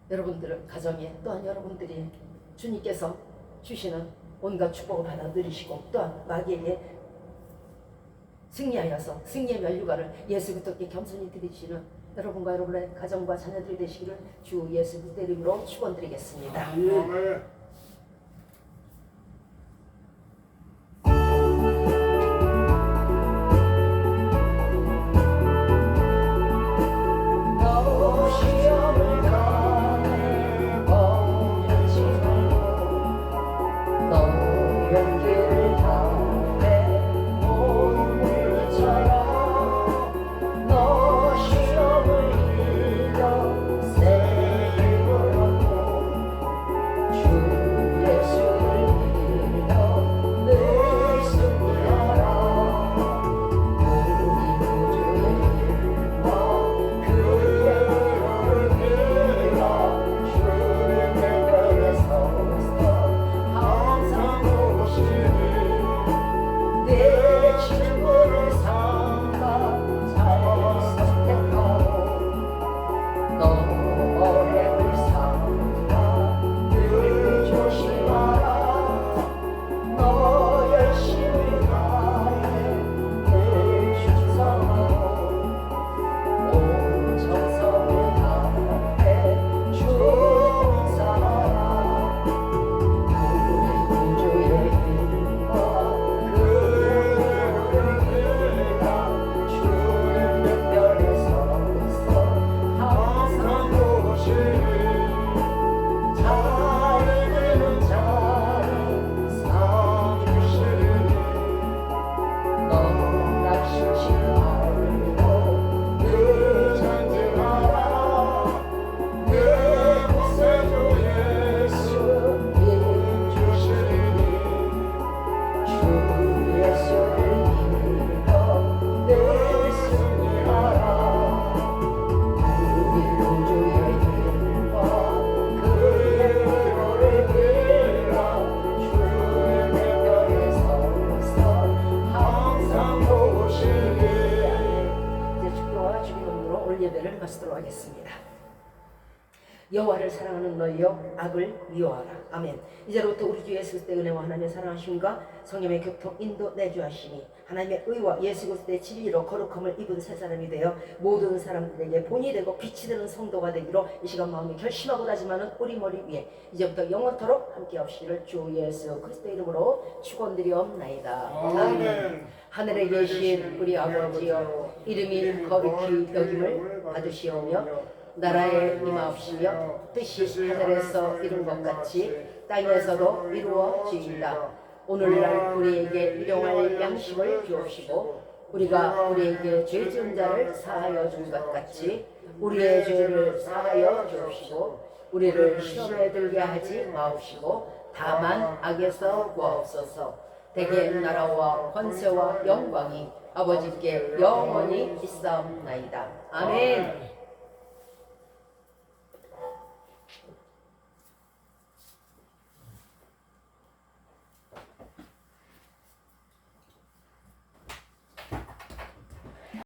여러분들 가정에 또한 여러분들이 주님께서 주시는 온갖 축복을 받아 누리시고 또한 마귀에게 승리하여서 승리의 면류관을 예수 그리스도께 겸손히 드리시는 여러분과 여러분의 가정과 자녀들이 되시기를 주 예수 그리스도의 이름으로 축원드리겠습니다. 아멘. 예배를 마치도록 하겠습니다. 여호와를 사랑하는 너희여 악을 미워하라. 아멘. 이제로부터 우리 주 예수 그리스도의 은혜와 하나님의 사랑하심과 성령의 교통 인도 내주하심이 하나님의 의와 예수 그리스도의 진리로 거룩함을 입은 새 사람이 되어 모든 사람들에게 본이 되고 빛이 되는 성도가 되기로 이 시간 마음에 결심하고 다짐하는 우리 머리 위에 이제부터 영원토록 함께 없기를 주 예수 그리스도의 이름으로 축원드리옵나이다. 아멘. 하늘에 계신 우리 아버지여 이름이 거룩히 여김을 받으시오며 나라에 임하옵시며 뜻이 하늘에서 이룬 것 같이 땅에서도 이루어지이다. 오늘날 우리에게 일용할 양식을 주옵시고 우리가 우리에게 죄 지은 자를 사하여 준 것 같이 우리의 죄를 사하여 주옵시고 우리를 시험에 들게 하지 마옵시고 다만 악에서 구하옵소서. 대개 나라와 권세와 영광이 아버지께 영원히 있사옵나이다. 아멘.